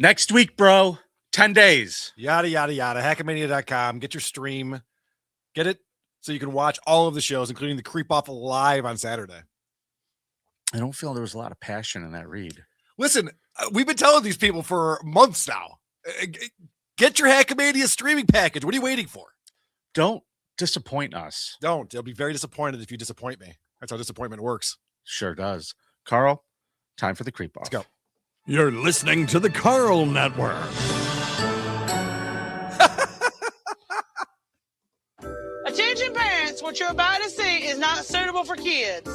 Next week, bro. 10 days. Yada, yada, yada. Hackmania.com. Get your stream. Get it so you can watch all of the shows, including the Creep Off live on Saturday. I don't feel there was a lot of passion in that read. Listen, we've been telling these people for months now. Get your Hackmania streaming package. What are you waiting for? Don't disappoint us. Don't. They'll be very disappointed if you disappoint me. That's how disappointment works. Sure does. Carl, time for the Creep Off. Let's go. You're listening to the Karl Network. Attention parents, what you're about to see is not suitable for kids.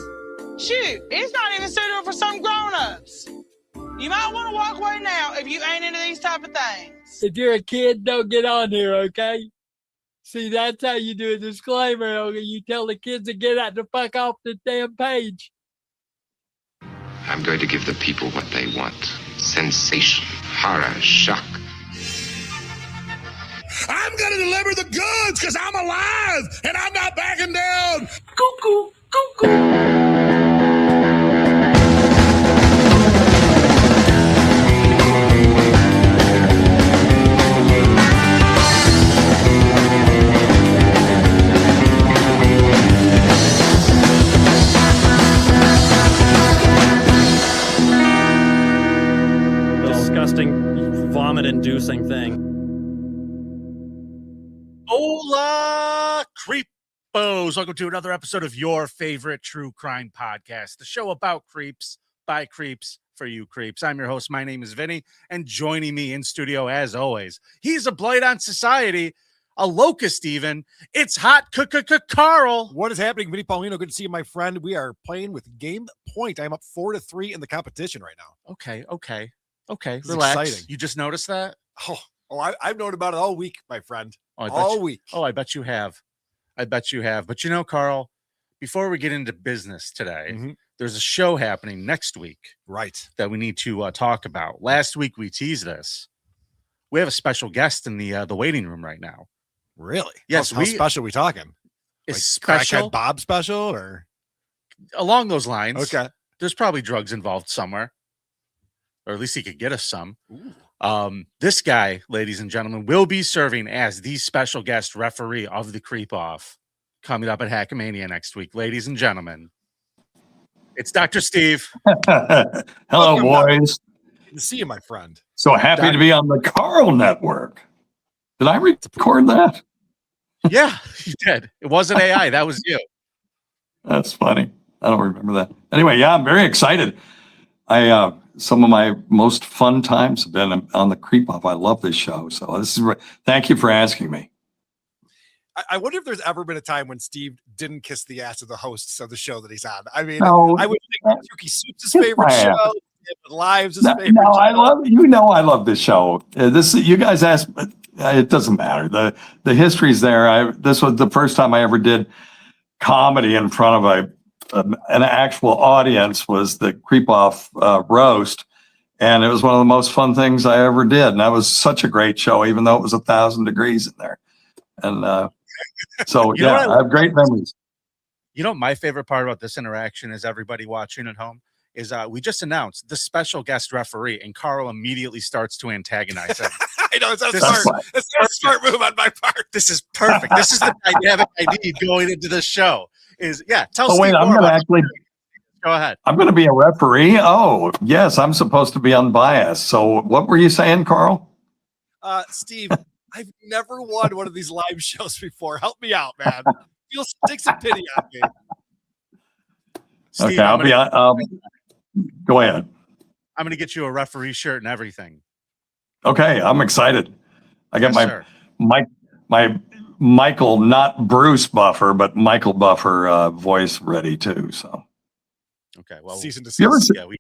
Shoot, it's not even suitable for some grown-ups. You might want to walk away now if you ain't into these type of things. If you're a kid, don't get on here, okay? See, that's how you do a disclaimer. Okay? You tell the kids to get out the fuck off the damn page. I'm going to give the people what they want. Sensation, horror, shock. I'm going to deliver the goods because I'm alive and I'm not backing down. Cuckoo, cuckoo. Disgusting, vomit-inducing thing. Hola, creepos. Welcome to another episode of your favorite true crime podcast, the show about creeps, by creeps, for you creeps. I'm your host. My name is Vinnie, and joining me in studio, as always, he's a blight on society, a locust even. It's hot Carl. What is happening, Vinnie Paulino? Good to see you, my friend. We are playing with Game Point. I'm up 4-3 in the competition right now. Okay. This is Relax. exciting. You just noticed that? I've known about it all week, my friend. Week. Oh, I bet you have. But you know, Carl, before we get into business today, there's a show happening next week. Right. That we need to talk about. Last week we teased this. We have a special guest in the waiting room right now. Really? Yes. How special are we talking? Is like special? Crackhead Bob special or? Along those lines. Okay. There's probably drugs involved somewhere. Or at least he could get us some. Ooh. This guy, ladies and gentlemen, will be serving as the special guest referee of the Creep Off coming up at Hackmania next week. Ladies and gentlemen, it's Dr. Steve. Hello, boys. Good to see you, my friend. So happy to be on the Karl Network. Did I record that? Yeah, you did. It wasn't AI. That was you. That's funny. I don't remember that. Anyway, yeah, I'm very excited. Some of my most fun times have been on the Creep Off. I love this show. So thank you for asking me. I wonder if there's ever been a time when Steve didn't kiss the ass of the hosts of the show that he's on. I mean, No, I would think Yuki Soup's his favorite show. Live's his favorite No, show. I love this show. You guys asked, it doesn't matter. The history's there. This was the first time I ever did comedy in front of an actual audience, was the Creep Off roast, and it was one of the most fun things I ever did. And that was such a great show, even though it was 1,000 degrees in there. And so I have great memories. You know, my favorite part about this interaction is everybody watching at home is we just announced the special guest referee, and Carl immediately starts to antagonize him. I know, it's a smart move on my part. This is perfect. This is the dynamic I need going into the show. Tell Steve wait, I'm more going to about actually go ahead. I'm going to be a referee. Oh, yes, I'm supposed to be unbiased. So what were you saying, Carl? Steve, I've never won one of these live shows before. Help me out, man. Feel stick some pity on me. Steve, Okay, I'll be on. Go ahead. I'm going to get you a referee shirt and everything. Okay, I'm excited. I got Yes, my Michael, not Bruce Buffer, but Michael Buffer voice ready too. So okay, well, cease and you ever desist. see-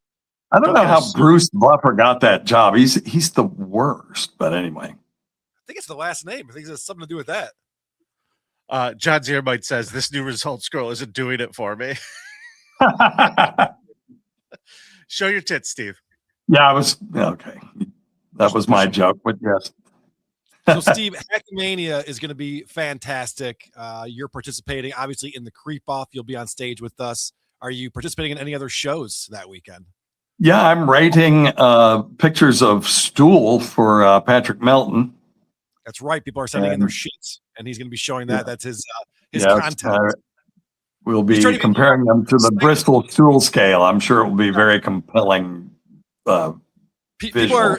I don't know how Bruce Buffer got that job. He's the worst. But anyway, I think it's the last name. I think it has something to do with that. John Ziermite says this new results scroll isn't doing it for me. Show your tits, Steve. Yeah, I was okay. That was my joke, but yes. So, Steve, Hackmania is going to be fantastic. You're participating, obviously, in the Creep Off. You'll be on stage with us. Are you participating in any other shows that weekend? Yeah, I'm rating pictures of stool for Patrick Melton. That's right. People are sending in their And- sheets, and he's going to be showing that. Yeah. That's his Yes, content. We'll He's trying be to be comparing them to the Bristol stool scale. I'm sure it will be very compelling. People are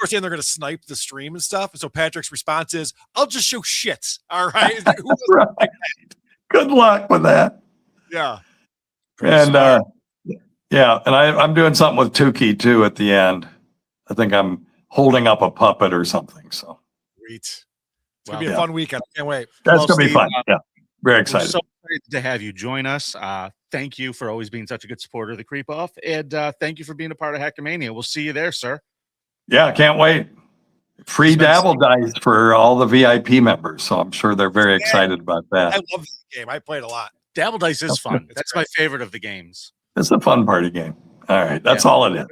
saying they're going to snipe the stream and stuff. And so Patrick's response is, "I'll just show shit." All right. Who doesn't Right. like that? Good luck with that. Yeah. And yeah, and I'm doing something with Tukey too at the end. I think I'm holding up a puppet or something. So Sweet. It's gonna be a fun weekend. I can't wait. that's Well, gonna be Steve, fun. Yeah, very We're excited. so excited to have you join us. Thank you for always being such a good supporter of the Creep Off, and thank you for being a part of Hackamania. We'll see you there, sir. Yeah, can't wait. Free dabble dice for all the VIP members, so I'm sure they're very excited about I that. love this game. I played a lot. Dabble Dice is fun. It's That's great. my favorite of the games. It's a fun party game. All right, that's Yeah. all it is.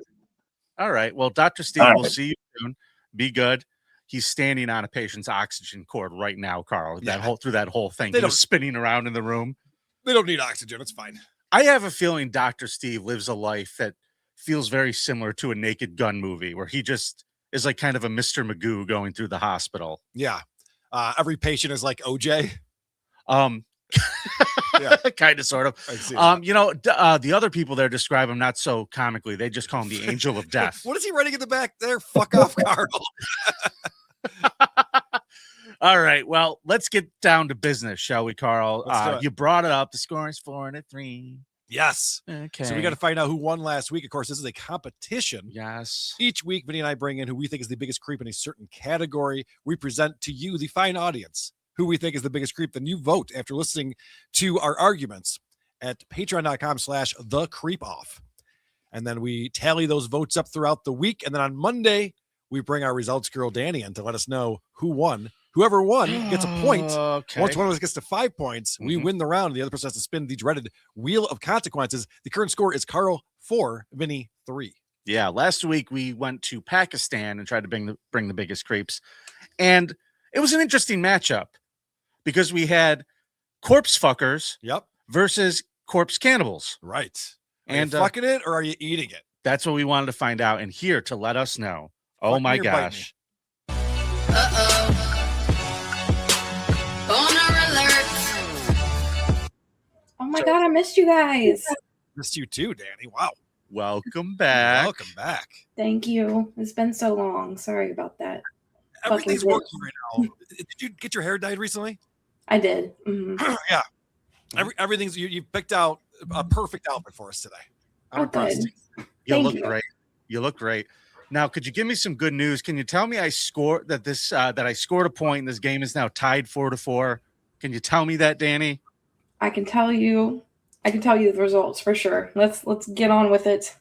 All right. Well, Dr. Steve, All we'll right. see you soon. Be good. He's standing on a patient's oxygen cord right now, Carl. Yeah. Through that whole thing. They He was don't- spinning around in the room. They don't need oxygen. It's fine. I have a feeling Dr. Steve lives a life that feels very similar to a Naked Gun movie where he just is like kind of a Mr. Magoo going through the hospital. Yeah. Every patient is like OJ. Yeah. Kind of, sort of. I see. The other people there describe him not so comically. They just call him the Angel of Death. What is he writing in the back there? Fuck off, Carl. All right. Well, let's get down to business, shall we, Carl? Let's do it. You brought it up. The score is 4-3. Yes. Okay. So we got to find out who won last week. Of course, this is a competition. Yes. Each week, Vinny and I bring in who we think is the biggest creep in a certain category. We present to you, the fine audience, who we think is the biggest creep. Then you vote after listening to our arguments at patreon.com/thecreepoff. And then we tally those votes up throughout the week. And then on Monday, we bring our results girl, Danny, in to let us know who won. Whoever won gets a point. Okay. Once one of us gets to 5 points, we win the round. The other person has to spin the dreaded wheel of consequences. The current score is Carl 4, Vinny 3. Yeah. Last week we went to Pakistan and tried to bring the biggest creeps, and it was an interesting matchup because we had corpse fuckers Yep. versus corpse cannibals, Right. Are and you fucking it or are you eating it? that's what we wanted to find out. And here to let us know. Oh Fuck my me or bite me? gosh. Oh my God, I missed you guys. Missed you too, Danny. Wow. Welcome back. Welcome back. Thank you. It's been so long. Sorry about that. Everything's Fucking working right now. Did you get your hair dyed recently? I did. Mhm. Yeah. Everything's you picked out a perfect outfit for us today. I'm Oh, impressed. good. You Thank look you. great. You look great. Now, could you give me some good news? Can you tell me I scored that I scored a point and this game is now tied 4-4? Can you tell me that, Danny? I can tell you the results for sure. Let's get on with it.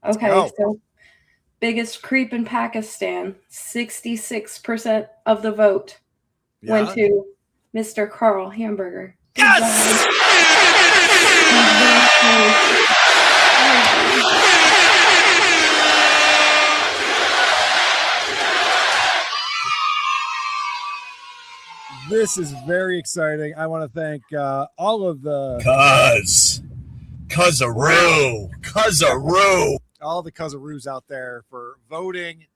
Okay, go. so biggest creep in Pakistan, 66% of the vote went to Mr. Karl Hamburger. Yes! This is very exciting. I want to thank all of the Cuzaroo. all the Cuzzaroos out there for voting.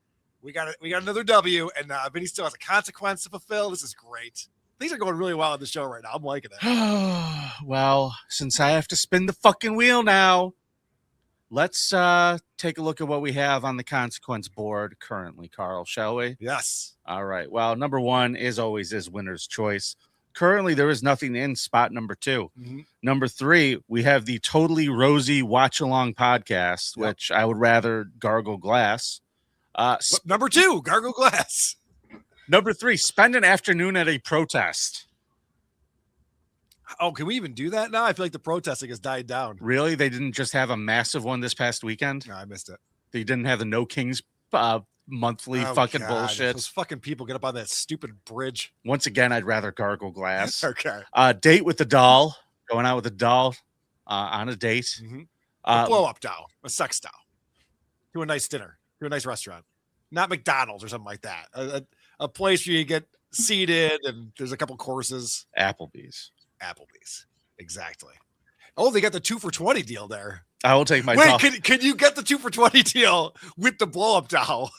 We got another W, and Vinny still has a consequence to fulfill. This is great. Things are going really well on the show right now. I'm liking it. Well, since I have to spin the fucking wheel now, let's take a look at what we have on the consequence board currently, Carl, shall we? Yes. All right. Well, number one is always winner's choice. Currently, there is nothing in spot number 2. Mhm. Number 3, we have the Totally Rosy Watch Along podcast, Yep. which I would rather gargle glass. Number 2, Gargle Glass. Number 3, spend an afternoon at a protest. Oh, can we even do that now? I feel like the protesting has died down. Really? They didn't just have a massive one this past weekend? No, I missed it. They didn't have the No Kings monthly Oh, fucking God. bullshit. Those fucking people get up on that stupid bridge. Once again, I'd rather gargle glass. Okay. Date with the doll. Going out with a doll on a date. Mhm. A Uh, blow up doll, a sex doll, to a nice dinner, to a nice restaurant, not McDonald's or something like that. A place where you get seated and there's a couple courses. Applebee's. Applebee's, exactly. Oh, they got the 2 for $20 deal there. I will take my Wait, doll. can you get the 2 for $20 deal with the blow up doll?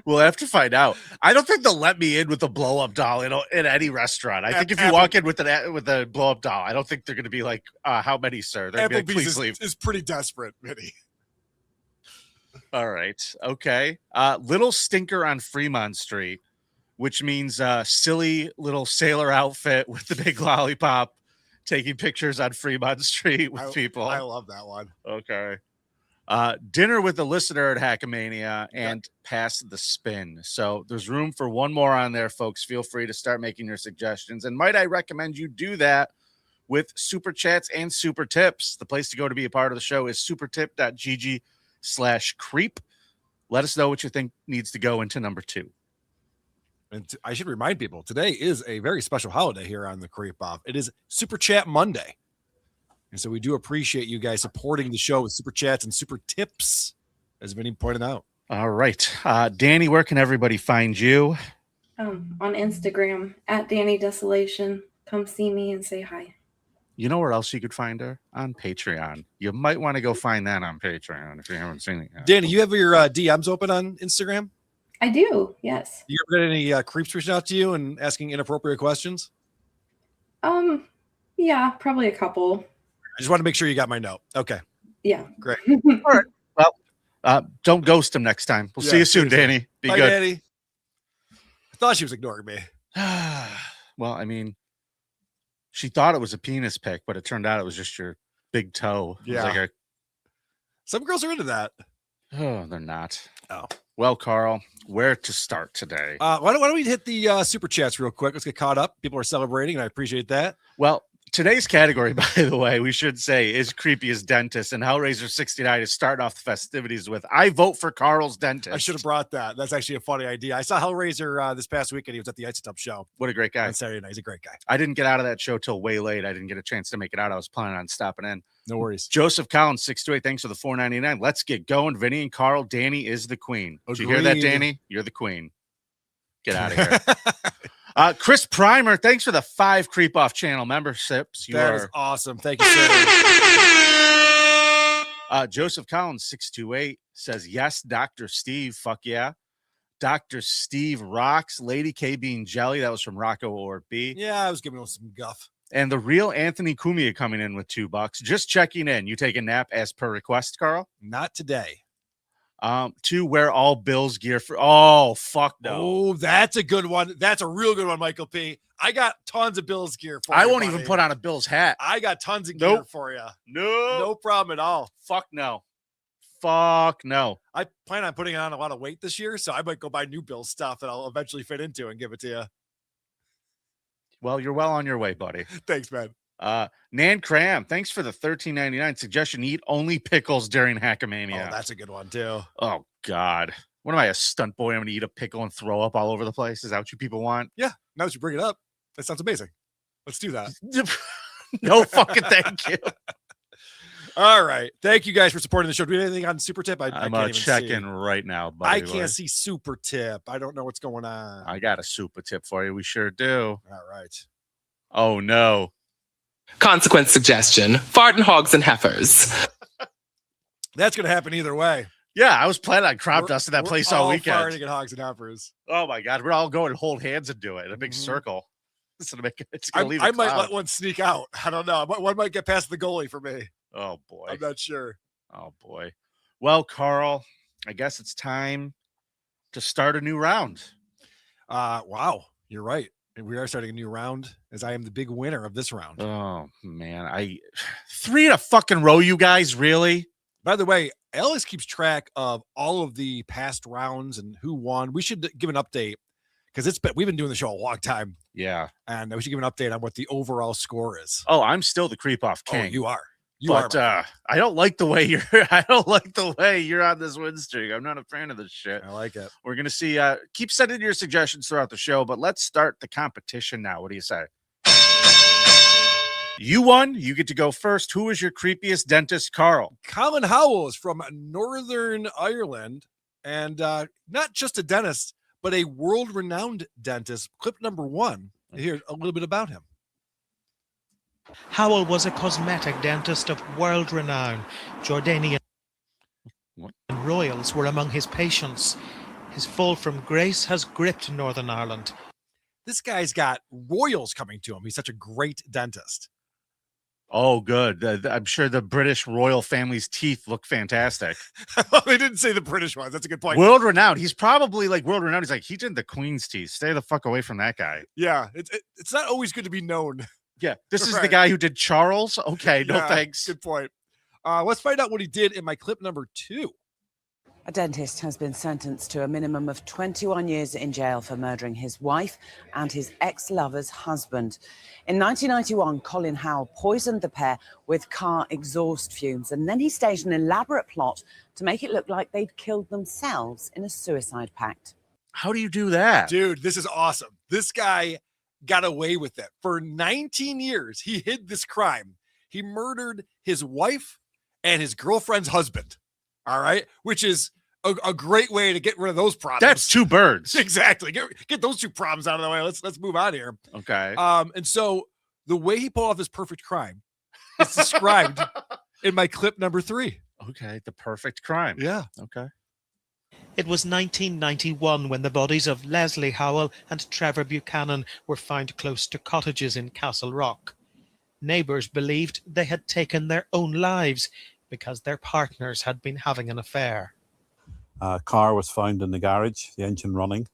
We'll have to find out. I don't think they'll let me in with a blow up doll in any restaurant. I think if you walk in with a blow up doll, I don't think they're going to be like, "How many, sir?" They're going to be like, "Please leave." Is pretty desperate, Vinny. All right, okay. Little stinker on Fremont Street, which means silly little sailor outfit with the big lollipop, taking pictures on Fremont Street with people. I love that one. Okay. Dinner with the listener at Hackamania and pass the spin. So there's room for one more on there, folks. Feel free to start making your suggestions. And might I recommend you do that with super chats and super tips. The place to go to be a part of the show is supertip.gg/creep. Let us know what you think needs to go into number 2. And I should remind people, today is a very special holiday here on the Creep Off. It is Super Chat Monday. And so we do appreciate you guys supporting the show with super chats and super tips, as Vinny pointed out. All right. Danny, where can everybody find you? On Instagram at Danny Desolation. Come see me and say hi. You know where else you could find her? On Patreon. You might want to go find that on Patreon if you haven't seen it yet. Danny, you have your DMs open on Instagram? I do, yes. You ever get any creeps reaching out to you and asking inappropriate questions? Yeah, probably a couple. I just want to make sure you got my note. Okay. Yeah. Great. All right. Well, don't ghost him next time. We'll see you soon, Danny. Be Bye, good. Danny. I thought she was ignoring me. Well, I mean, she thought it was a penis pic, but it turned out it was just your big toe. It was like some girls are into that. Oh, they're not. Oh. Well, Carl, where to start today? Why don't we hit the super chats real quick? Let's get caught up. People are celebrating, and I appreciate that. Well, today's category, by the way, we should say, is Creepiest Dentist, and Hellraiser 69 is starting off the festivities with I vote for Carl's Dentist. I should have brought that. That's actually a funny idea. I saw Hellraiser this past weekend. He was at the Isotope show. What a great guy. On Saturday night. He's a great guy. I didn't get out of that show till way late. I didn't get a chance to make it out. I was planning on stopping in. No worries. Joseph Collins, 628. Thanks for the $4.99. Let's get going. Vinny and Carl. Danny is the queen. Did you hear that, Danny? You're the queen. Get out of here. Chris Primer, thanks for the 5 Creep Off channel memberships. That is awesome. Thank you, sir. Joseph Collins, 628, says, yes, Dr. Steve. Fuck yeah. Dr. Steve rocks. Lady K being jelly. That was from Rocco or B. Yeah, I was giving him some guff. And the real Anthony Cumia coming in with $2. Just checking in. You take a nap as per request, Carl? Not today. To wear all Bills gear for. Oh, fuck no. Oh, that's a good one. That's a real good one, Michael P. I got tons of Bills gear for you. I won't even put on a Bills hat. I got tons of gear for you. No problem at all. Fuck no. Fuck no. I plan on putting on a lot of weight this year, so I might go buy new Bills stuff that I'll eventually fit into and give it to you. Well, you're well on your way, buddy. Thanks, man. Nan Cram, thanks for the $13.99 suggestion. Eat only pickles during Hackamania. Oh, that's a good one too. Oh God, what am I, a stunt boy? I'm gonna eat a pickle and throw up all over the place. Is that what you people want? Yeah. Now that you bring it up, that sounds amazing. Let's do that. No fucking thank you. All right. Thank you guys for supporting the show. Do we have anything on Super Tip? I can't check see. in right now, buddy. I can't see Super Tip. I don't know what's going on. I got a super tip for you. We sure do. All right. Oh no. Consequence suggestion: fart and hogs and heifers. That's going to happen either way. Yeah, I was planning on crop dusting that place all weekend. Farting at hogs and heifers. Oh my God, we're all going to hold hands and do it in a big circle. It's gonna leave I might let one sneak out. I don't know. One might get past the goalie for me. Oh boy, I'm not sure. Oh boy. Well, Carl, I guess it's time to start a new round. Wow, you're right. We are starting a new round, as I am the big winner of this round. Oh man, 3 in a fucking row, you guys, really? By the way, Ellis keeps track of all of the past rounds and who won. We should give an update because we've been doing the show a long time. Yeah, and we should give an update on what the overall score is. Oh, I'm still the creep off king. Oh, you are. But I don't like the way you're on this win streak. I'm not a fan of this shit. I like it. We're gonna see. Keep sending your suggestions throughout the show, but let's start the competition now. What do you say? You won. You get to go first. Who is your creepiest dentist, Carl? Colin Howell is from Northern Ireland, and not just a dentist, but a world-renowned dentist. Clip number 1. Here's a little bit about him. Howell was a cosmetic dentist of world renown. Jordanian royals were among his patients. His fall from grace has gripped Northern Ireland. This guy's got royals coming to him. He's such a great dentist. Oh, good. I'm sure the British royal family's teeth look fantastic. They didn't say the British ones. That's a good point. World renowned. He's probably like world renowned. He's like, he did the Queen's teeth. Stay the fuck away from that guy. Yeah, it's not always good to be known. Yeah, this is Right. the guy who did Charles. Okay, no Yeah, thanks. Good point. Let's find out what he did in my clip number 2. A dentist has been sentenced to a minimum of 21 years in jail for murdering his wife and his ex-lover's husband. In 1991, Colin Howell poisoned the pair with car exhaust fumes, and then he staged an elaborate plot to make it look like they'd killed themselves in a suicide pact. How do you do that? Dude, this is awesome. This guy got away with it. For 19 years, he hid this crime. He murdered his wife and his girlfriend's husband. All right, which is a great way to get rid of those problems. That's 2 birds. Exactly. Get those 2 problems out of the way. Let's move on here. Okay. And so the way he pulled off this perfect crime is described in my clip number 3. Okay, the perfect crime. Yeah. Okay. It was 1991 when the bodies of Leslie Howell and Trevor Buchanan were found close to cottages in Castle Rock. Neighbours believed they had taken their own lives because their partners had been having an affair. A car was found in the garage, the engine running.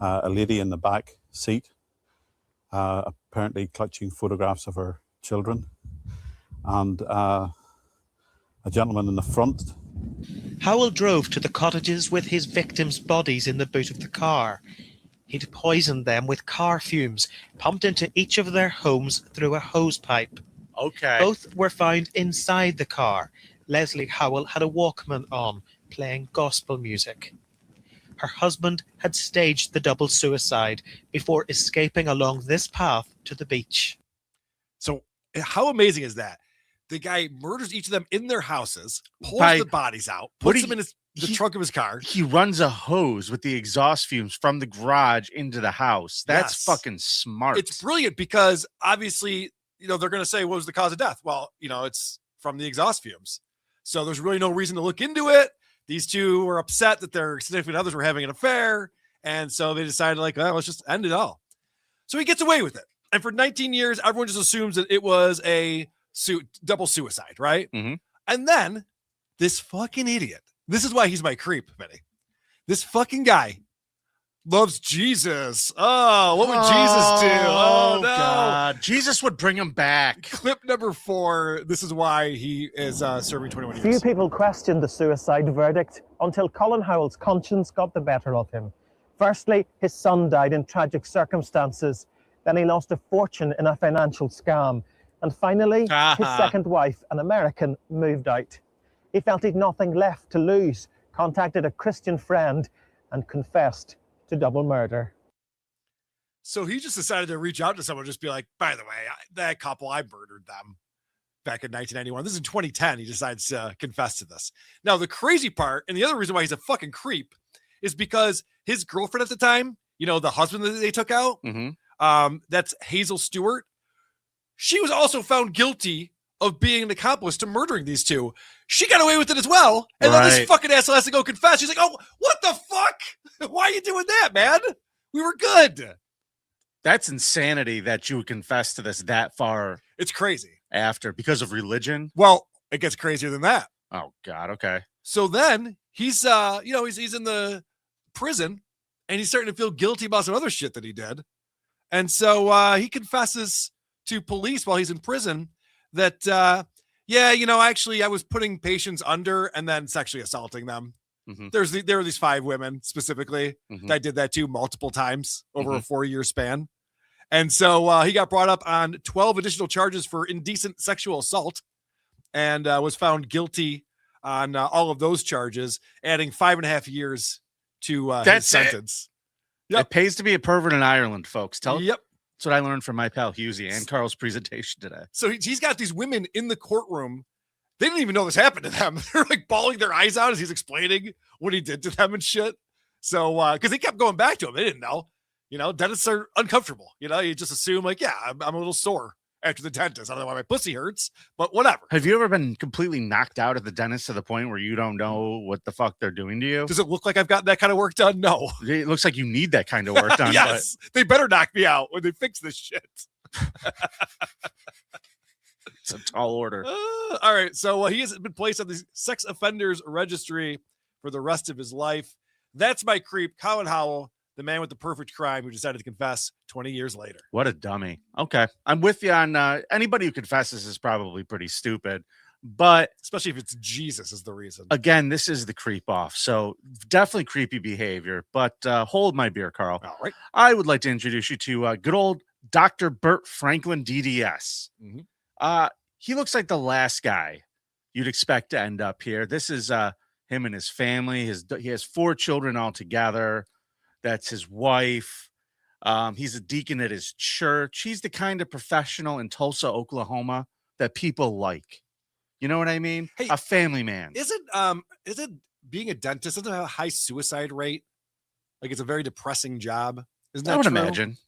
A lady in the back seat, apparently clutching photographs of her children. And a gentleman in the front. Howell drove to the cottages with his victims' bodies in the boot of the car. He'd poisoned them with car fumes, pumped into each of their homes through a hose pipe. Okay. Both were found inside the car. Leslie Howell had a Walkman on, playing gospel music. Her husband had staged the double suicide before escaping along this path to the beach. So how amazing is that? The guy murders each of them in their houses, pulls the bodies out, puts them in the trunk of his car. He runs a hose with the exhaust fumes from the garage into the house. That's Yes. fucking smart. It's brilliant because obviously, they're going to say, what was the cause of death? Well, it's from the exhaust fumes. So there's really no reason to look into it. These 2 were upset that their significant others were having an affair. And so they decided let's just end it all. So he gets away with it. And for 19 years, everyone just assumes that it was a double suicide, right? Mm-hmm. And then this fucking idiot, this is why he's my creep, Vinny. This fucking guy loves Jesus. Oh, what would Jesus do? Oh, no. God. Jesus would bring him back. Clip number 4. This is why he is serving 21 years. Few people questioned the suicide verdict until Colin Howell's conscience got the better of him. Firstly, his son died in tragic circumstances. Then he lost a fortune in a financial scam. And finally, his second wife, an American, moved out. He felt he'd nothing left to lose, contacted a Christian friend, and confessed to double murder. So he just decided to reach out to someone, just be like, by the way, that couple, I murdered them back in 1991. This is in 2010. He decides to confess to this. Now, the crazy part, and the other reason why he's a fucking creep, is because his girlfriend at the time, the husband that they took out, that's Hazel Stewart. She was also found guilty of being an accomplice to murdering these 2. She got away with it as well. And then this fucking asshole has to go confess. She's like, oh, what the fuck? Why are you doing that, man? We were good. That's insanity that you would confess to this that far. It's crazy. After, because of religion? Well, it gets crazier than that. Oh, God. Okay. So then he's, he's in the prison and he's starting to feel guilty about some other shit that he did. And so he confesses to police while he's in prison that, actually I was putting patients under and then sexually assaulting them. Mm-hmm. There were these 5 women specifically that I did that to multiple times over a 4-year span. And so he got brought up on 12 additional charges for indecent sexual assault and was found guilty on all of those charges, adding 5.5 years to his sentence. It pays to be a pervert in Ireland, folks. Yep. That's what I learned from my pal Husey and Carl's presentation today. So he's got these women in the courtroom. They didn't even know this happened to them. They're like bawling their eyes out as he's explaining what he did to them and shit. So, because he kept going back to him. They didn't know. Dentists are uncomfortable. You just assume like, yeah, I'm a little sore after the dentist. I don't know why my pussy hurts, but whatever. Have you ever been completely knocked out at the dentist to the point where you don't know what the fuck they're doing to you? Does it look like I've gotten that kind of work done? No. It looks like you need that kind of work done. Yes. They better knock me out when they fix this shit. It's a tall order. All right. So he has been placed on the sex offenders registry for the rest of his life. That's my creep, Colin Howell, the man with the perfect crime who decided to confess 20 years later. What a dummy. Okay. I'm with you on anybody who confesses is probably pretty stupid, but especially if it's Jesus is the reason. Again, this is the creep off. So definitely creepy behavior, but hold my beer, Carl. All right. I would like to introduce you to good old Dr. Burt Franklin, DDS. He looks like the last guy you'd expect to end up here. This is him and his family. He has 4 children altogether. That's his wife. He's a deacon at his church. He's the kind of professional in Tulsa, Oklahoma that people like. You know what I mean? Hey, a family man. Isn't being a dentist, doesn't it have a high suicide rate? Like it's a very depressing job. Isn't that I would true? imagine.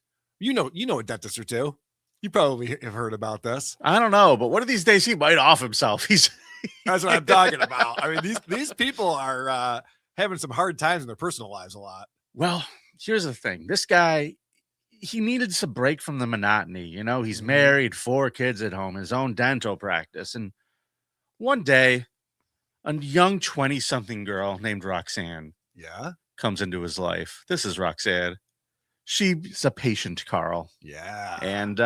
You know a dentist or two. You probably have heard about this. I don't know, but one of these days he might off himself. That's what I'm talking about. I mean, these people are having some hard times in their personal lives a lot. Well, here's the thing. This guy, he needed some break from the monotony. You know, he's married, 4 kids at home, his own dental practice. And one day, a young 20-something girl named Roxanne comes into his life. This is Roxanne. She's a patient, Carl. Yeah. And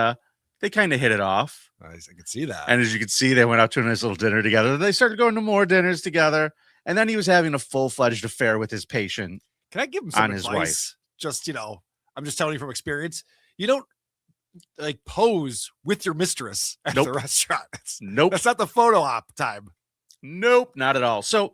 they kind of hit it off. Nice. I can see that. And as you can see, they went out to a nice little dinner together. They started going to more dinners together. And then he was having a full-fledged affair with his patient. Can I give him some on advice? His wife. Just, I'm just telling you from experience. You don't like pose with your mistress at the restaurant. Nope. That's not the photo op time. Nope, not at all. So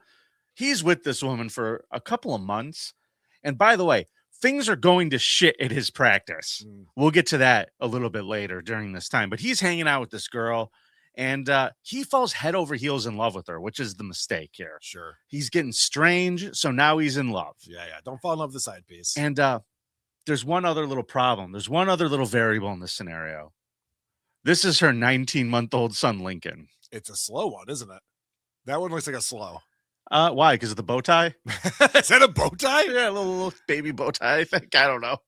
he's with this woman for a couple of months. And by the way, things are going to shit at his practice. We'll get to that a little bit later during this time. But he's hanging out with this girl, and he falls head over heels in love with her, which is the mistake here. Sure. He's getting strange, so now he's in love. Yeah. Don't fall in love with the side piece. And there's one other little problem. There's one other little variable in this scenario. This is her 19-month-old son, Lincoln. It's a slow one, isn't it? That one looks like a slow. Why? Because of the bow tie? Is that a bow tie? Yeah, a little baby bow tie, I think. I don't know.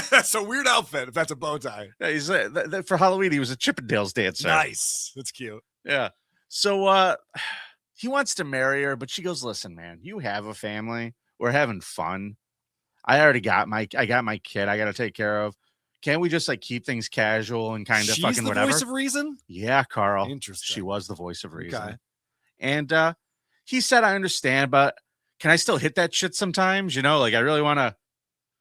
That's a weird outfit if that's a bow tie. Yeah, he's for Halloween, he was a Chippendales dancer. Nice. That's cute. Yeah. So he wants to marry her, but she goes, listen, man, you have a family. We're having fun. I got my kid I got to take care of. Can't we just like keep things casual and kind of She's fucking the whatever? Voice of reason? Yeah, Carl. Interesting. She was the voice of reason. Okay. And he said, I understand, but can I still hit that shit sometimes? Like I really want to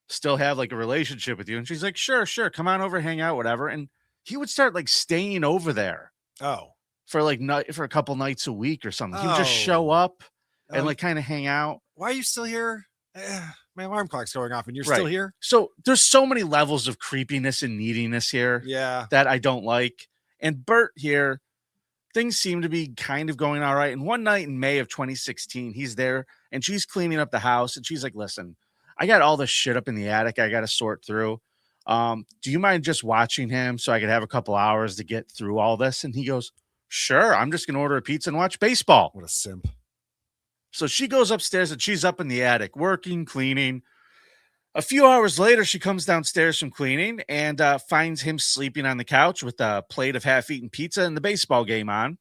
still have like a relationship with you. And she's like, sure. Come on over, hang out, whatever. And he would start like staying over there. Oh. For a couple nights a week or something. He would just show up and like kind of hang out. Why are you still here? My alarm clock's going off and you're still here. So there's so many levels of creepiness and neediness here. Yeah. That I don't like. And Bert here, things seem to be kind of going all right. And one night in May of 2016, he's there and she's cleaning up the house. And she's like, listen, I got all this shit up in the attic I got to sort through. Do you mind just watching him so I could have a couple hours to get through all this? And he goes, sure. I'm just going to order a pizza and watch baseball. What a simp. So she goes upstairs and she's up in the attic working, cleaning. A few hours later, she comes downstairs from cleaning and finds him sleeping on the couch with a plate of half-eaten pizza and the baseball game on.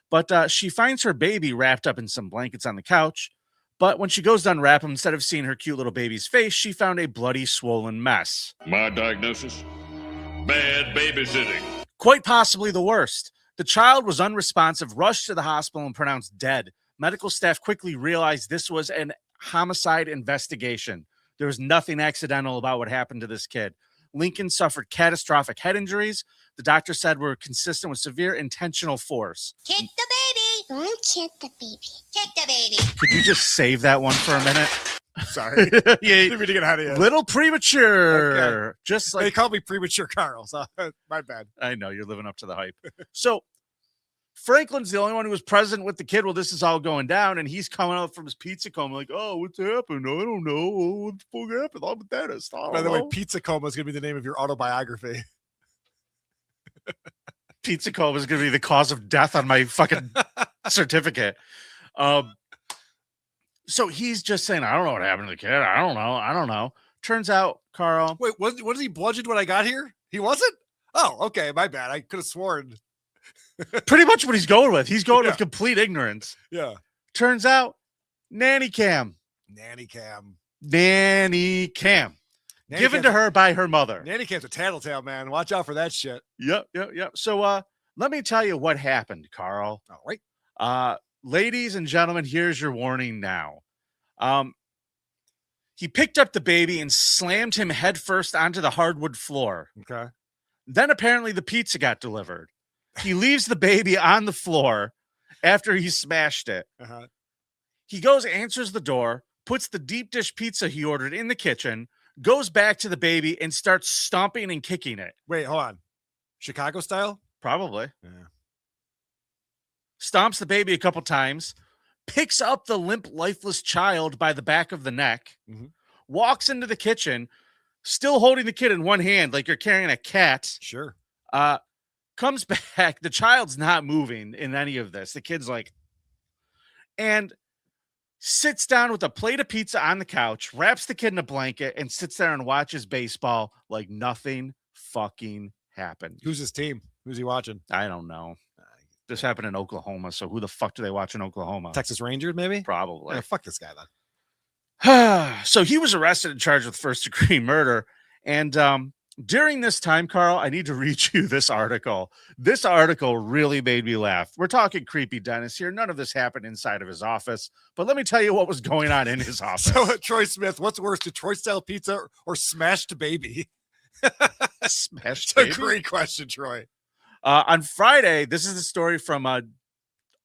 But she finds her baby wrapped up in some blankets on the couch. But when she goes to unwrap him, instead of seeing her cute little baby's face, she found a bloody, swollen mess. My diagnosis? Bad babysitting. Quite possibly the worst. The child was unresponsive, rushed to the hospital, and pronounced dead. Medical staff quickly realized this was an homicide investigation. There was nothing accidental about what happened to this kid. Lincoln suffered catastrophic head injuries. The doctor said were consistent with severe intentional force. Kick the baby. Don't kick the baby. Kick the baby. Could you just save that one for a minute? Sorry. Yeah, to get out of here. Little premature. Okay. Just like they call me premature Carl, so my bad. I know you're living up to the hype. So Franklin's the only one who was present with the kid while this is all going down, and he's coming out from his pizza coma like, oh, what's happened? I don't know. What the fuck happened? I'm a dentist. By the way, pizza coma is going to be the name of your autobiography. pizza coma is going to be the cause of death on my fucking certificate. So he's just saying, I don't know what happened to the kid. I don't know. Turns out, Karl. Wait, wasn't he bludgeoned when I got here? He wasn't? Oh, okay. My bad. I could have sworn. Pretty much what he's going with. He's going with complete ignorance. Yeah. Turns out, nanny cam. Nanny cam. Given to her by her mother. Nanny cam's a tattletale, man. Watch out for that shit. Yep. So let me tell you what happened, Karl. All right. Ladies and gentlemen, here's your warning now. He picked up the baby and slammed him headfirst onto the hardwood floor. Okay. Then apparently the pizza got delivered. He leaves the baby on the floor after he smashed it. Uh-huh. He goes, answers the door, puts the deep dish pizza he ordered in the kitchen, goes back to the baby and starts stomping and kicking it. Wait, hold on. Chicago style? Probably. Yeah. Stomps the baby a couple times, picks up the limp, lifeless child by the back of the neck, walks into the kitchen, still holding the kid in one hand like you're carrying a cat. Sure. Comes back. The child's not moving in any of this. The kid's like, and sits down with a plate of pizza on the couch, wraps the kid in a blanket, and sits there and watches baseball like nothing fucking happened. Who's his team? Who's he watching? I don't know. This happened in Oklahoma, so who the fuck do they watch in Oklahoma? Texas Rangers, maybe? Probably. Yeah, fuck this guy then. So he was arrested and charged with first-degree murder. And during this time, Karl, I need to read you this article. This article really made me laugh. We're talking creepy Dennis here. None of this happened inside of his office. But let me tell you what was going on in his office. So, Troy Smith, what's worse, Detroit-style pizza or smashed baby? Smashed baby? baby? It's a great question, Troy. On Friday, this is the story from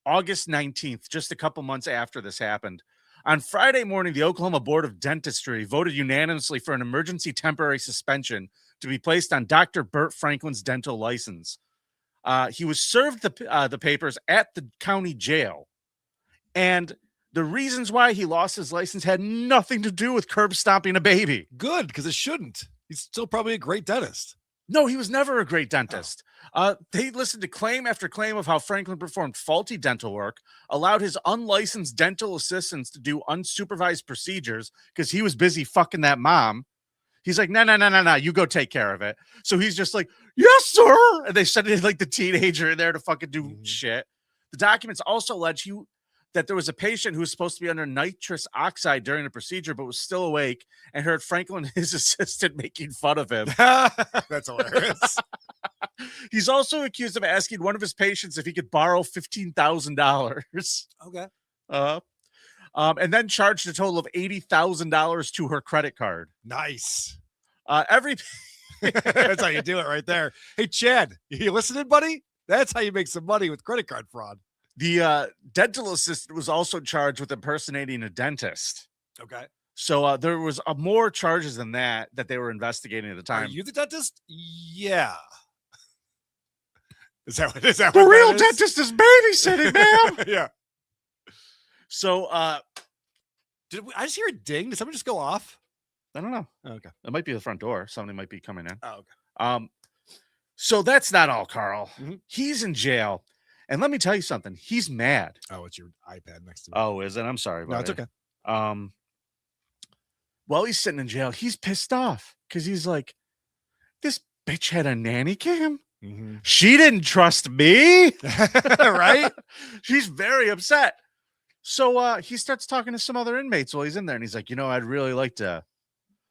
August 19th, just a couple months after this happened. On Friday morning, the Oklahoma Board of Dentistry voted unanimously for an emergency temporary suspension to be placed on Dr. Burt Franklin's dental license. He was served the papers at the county jail. And the reasons why he lost his license had nothing to do with curb stomping a baby. Good, because it shouldn't. He's still probably a great dentist. No, he was never a great dentist. They listened to claim after claim of how Franklin performed faulty dental work, allowed his unlicensed dental assistants to do unsupervised procedures because he was busy fucking that mom. He's like, no, you go take care of it. So he's just like, yes, sir. And they sent in like the teenager in there to fucking do shit. The documents also allege that there was a patient who was supposed to be under nitrous oxide during the procedure, but was still awake and heard Franklin and his assistant making fun of him. That's hilarious. He's also accused of asking one of his patients if he could borrow $15,000. Okay. And then charged a total of $80,000 to her credit card. Nice. That's how you do it right there. Hey, Chad, you listening, buddy? That's how you make some money with credit card fraud. The dental assistant was also charged with impersonating a dentist. Okay. So there was more charges than that they were investigating at the time. Are you the dentist? Yeah. Is that the real dentist is babysitting, ma'am? Yeah. So I just hear a ding? Did someone just go off? I don't know. Oh, okay. It might be the front door. Somebody might be coming in. Oh, okay. So that's not all, Karl. He's in jail. And let me tell you something. He's mad. Oh, it's your iPad next to me. Oh, is it? I'm sorry. No, it's okay. While he's sitting in jail, he's pissed off because he's like, this bitch had a nanny cam. She didn't trust me. Right? She's very upset. So he starts talking to some other inmates while he's in there. And he's like, I'd really like to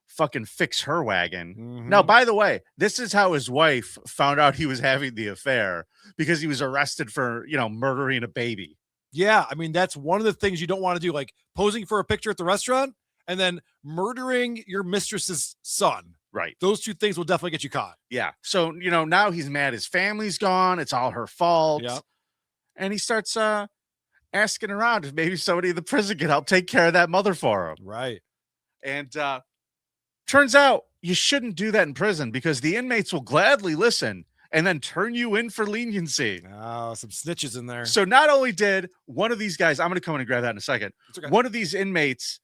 fucking fix her wagon. Now, by the way, this is how his wife found out he was having the affair, because he was arrested for, murdering a baby. Yeah. I mean, that's one of the things you don't want to do, like posing for a picture at the restaurant and then murdering your mistress's son. Right. Those two things will definitely get you caught. Yeah. So, now he's mad. His family's gone. It's all her fault. Yeah. And he starts asking around if maybe somebody in the prison can help take care of that mother for him. Right. And turns out you shouldn't do that in prison, because the inmates will gladly listen and then turn you in for leniency. Oh, some snitches in there. So not only did one of these guys, I'm going to come in and grab that in a second. Okay. One of these inmates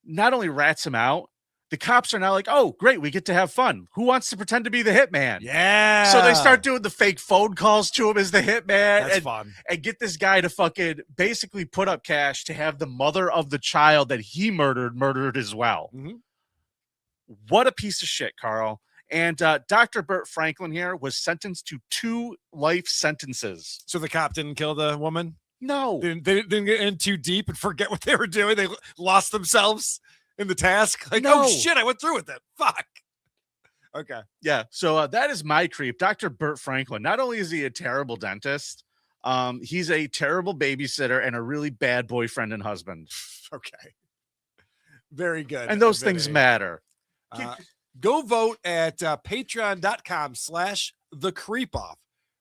not only rats him out, the cops are now like, oh, great, we get to have fun. Who wants to pretend to be the hitman? Yeah. So they start doing the fake phone calls to him as the hitman. That's fun. And get this guy to fucking basically put up cash to have the mother of the child that he murdered as well. Mm-hmm. What a piece of shit, Carl. And Dr. Burt Franklin here was sentenced to 2 life sentences. So the cop didn't kill the woman? No. They didn't get in too deep and forget what they were doing. They lost themselves in the task. Like, No. oh shit, I went through with it. Fuck. Okay. Yeah. So that is my creep. Dr. Burt Franklin. Not only is he a terrible dentist, he's a terrible babysitter and a really bad boyfriend and husband. Okay. Very good. And those things matter. Go vote at patreon.com/thecreepoff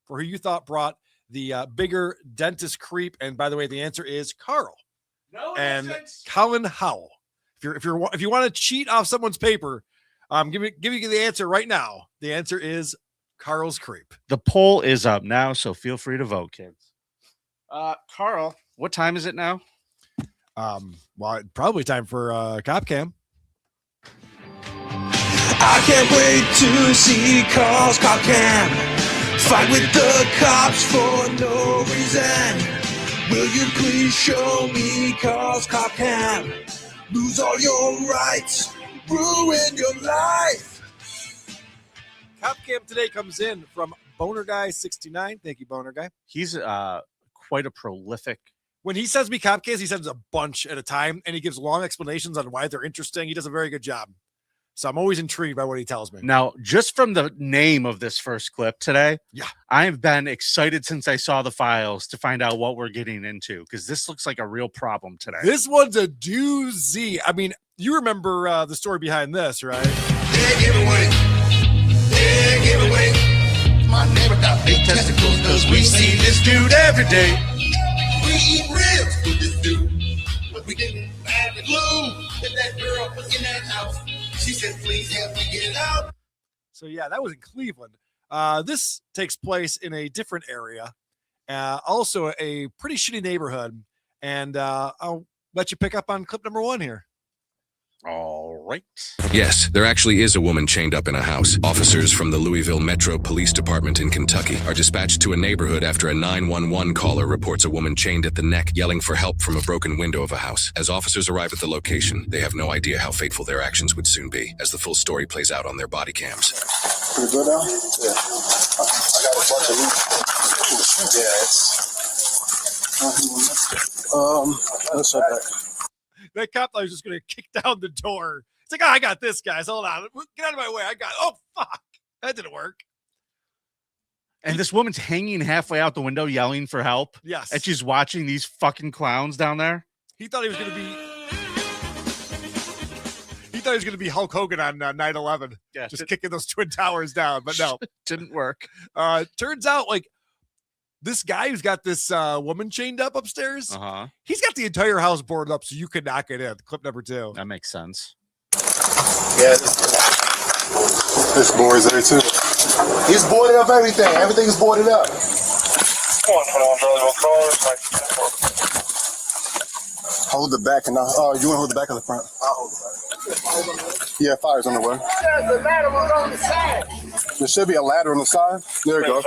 for who you thought brought the bigger dentist creep. And by the way, the answer is Carl and Colin Howell. If you want to cheat off someone's paper, give you the answer right now. The answer is Carl's creep. The poll is up now, so feel free to vote, kids. Carl, what time is it now? Well, probably time for Cop Cam. I can't wait to see Carl's Cop Cam. Fight with the cops for no reason. Will you please show me Carl's Cop Cam? Lose all your rights, ruin your life. Cop Cam today comes in from Boner Guy 69. Thank you, Boner Guy. He's quite a prolific. When he sends me cop cams, he sends a bunch at a time, and he gives long explanations on why they're interesting. He does a very good job. So I'm always intrigued by what he tells me. Now, just from the name of this first clip today, yeah, I've been excited since I saw the files to find out what we're getting into, because this looks like a real problem today. This one's a doozy. I mean, you remember the story behind this, right? Big giveaway. Big giveaway. My neighbor got big testicles because we see this dude every day. We eat ribs with this dude, but we didn't have the glue that that girl was in that house. She said, please help me get it out. So, yeah, that was in Cleveland. This takes place in a different area, also a pretty shitty neighborhood. And I'll let you pick up on clip number 1 here. All right. Yes, there actually is a woman chained up in a house. Officers from the Louisville Metro Police Department in Kentucky are dispatched to a neighborhood after a 911 caller reports a woman chained at the neck, yelling for help from a broken window of a house. As officers arrive at the location, they have no idea how fateful their actions would soon be, as the full story plays out on their body cams. Pretty good now? Yeah. I got a bunch of loot. Yeah, let's shut back. That cop thought he was just going to kick down the door. It's like, oh, I got this, guys. Hold on. Get out of my way. Oh, fuck. That didn't work. And this woman's hanging halfway out the window yelling for help. Yes. And she's watching these fucking clowns down there. He thought he was going to be Hulk Hogan on 9/11. Yeah, just kicking those Twin Towers down. But no. Didn't work. Turns out, like, this guy who's got this woman chained up upstairs, he's got the entire house boarded up so you could not get in. Clip number 2. That makes sense. Yeah, this boy is there too. He's boarded up everything. Everything's boarded up. Hold the back and you want to hold the back or the front? I'll hold the back. Yeah, fire's on the way. The ladder was on the side. There should be a ladder on the side. There you go.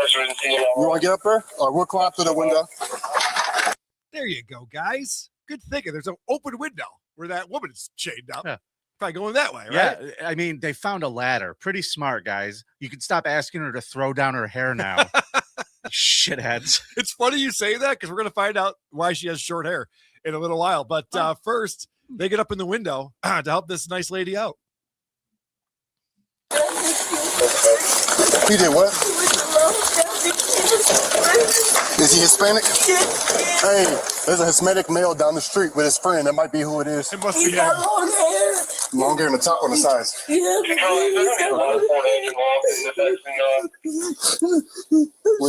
You want to get up there? We'll climb through the window. There you go, guys. Good thinking. There's an open window where that woman is chained up. Yeah. Probably going that way, right? Yeah, I mean, they found a ladder. Pretty smart, guys. You can stop asking her to throw down her hair now. Shitheads. It's funny you say that because we're going to find out why she has short hair in a little while. But first, they get up in the window to help this nice lady out. He did what? Is he Hispanic? Hey, there's a Hispanic male down the street with his friend. That might be who it is. It must be him. Long hair on the top, on the sides. Where's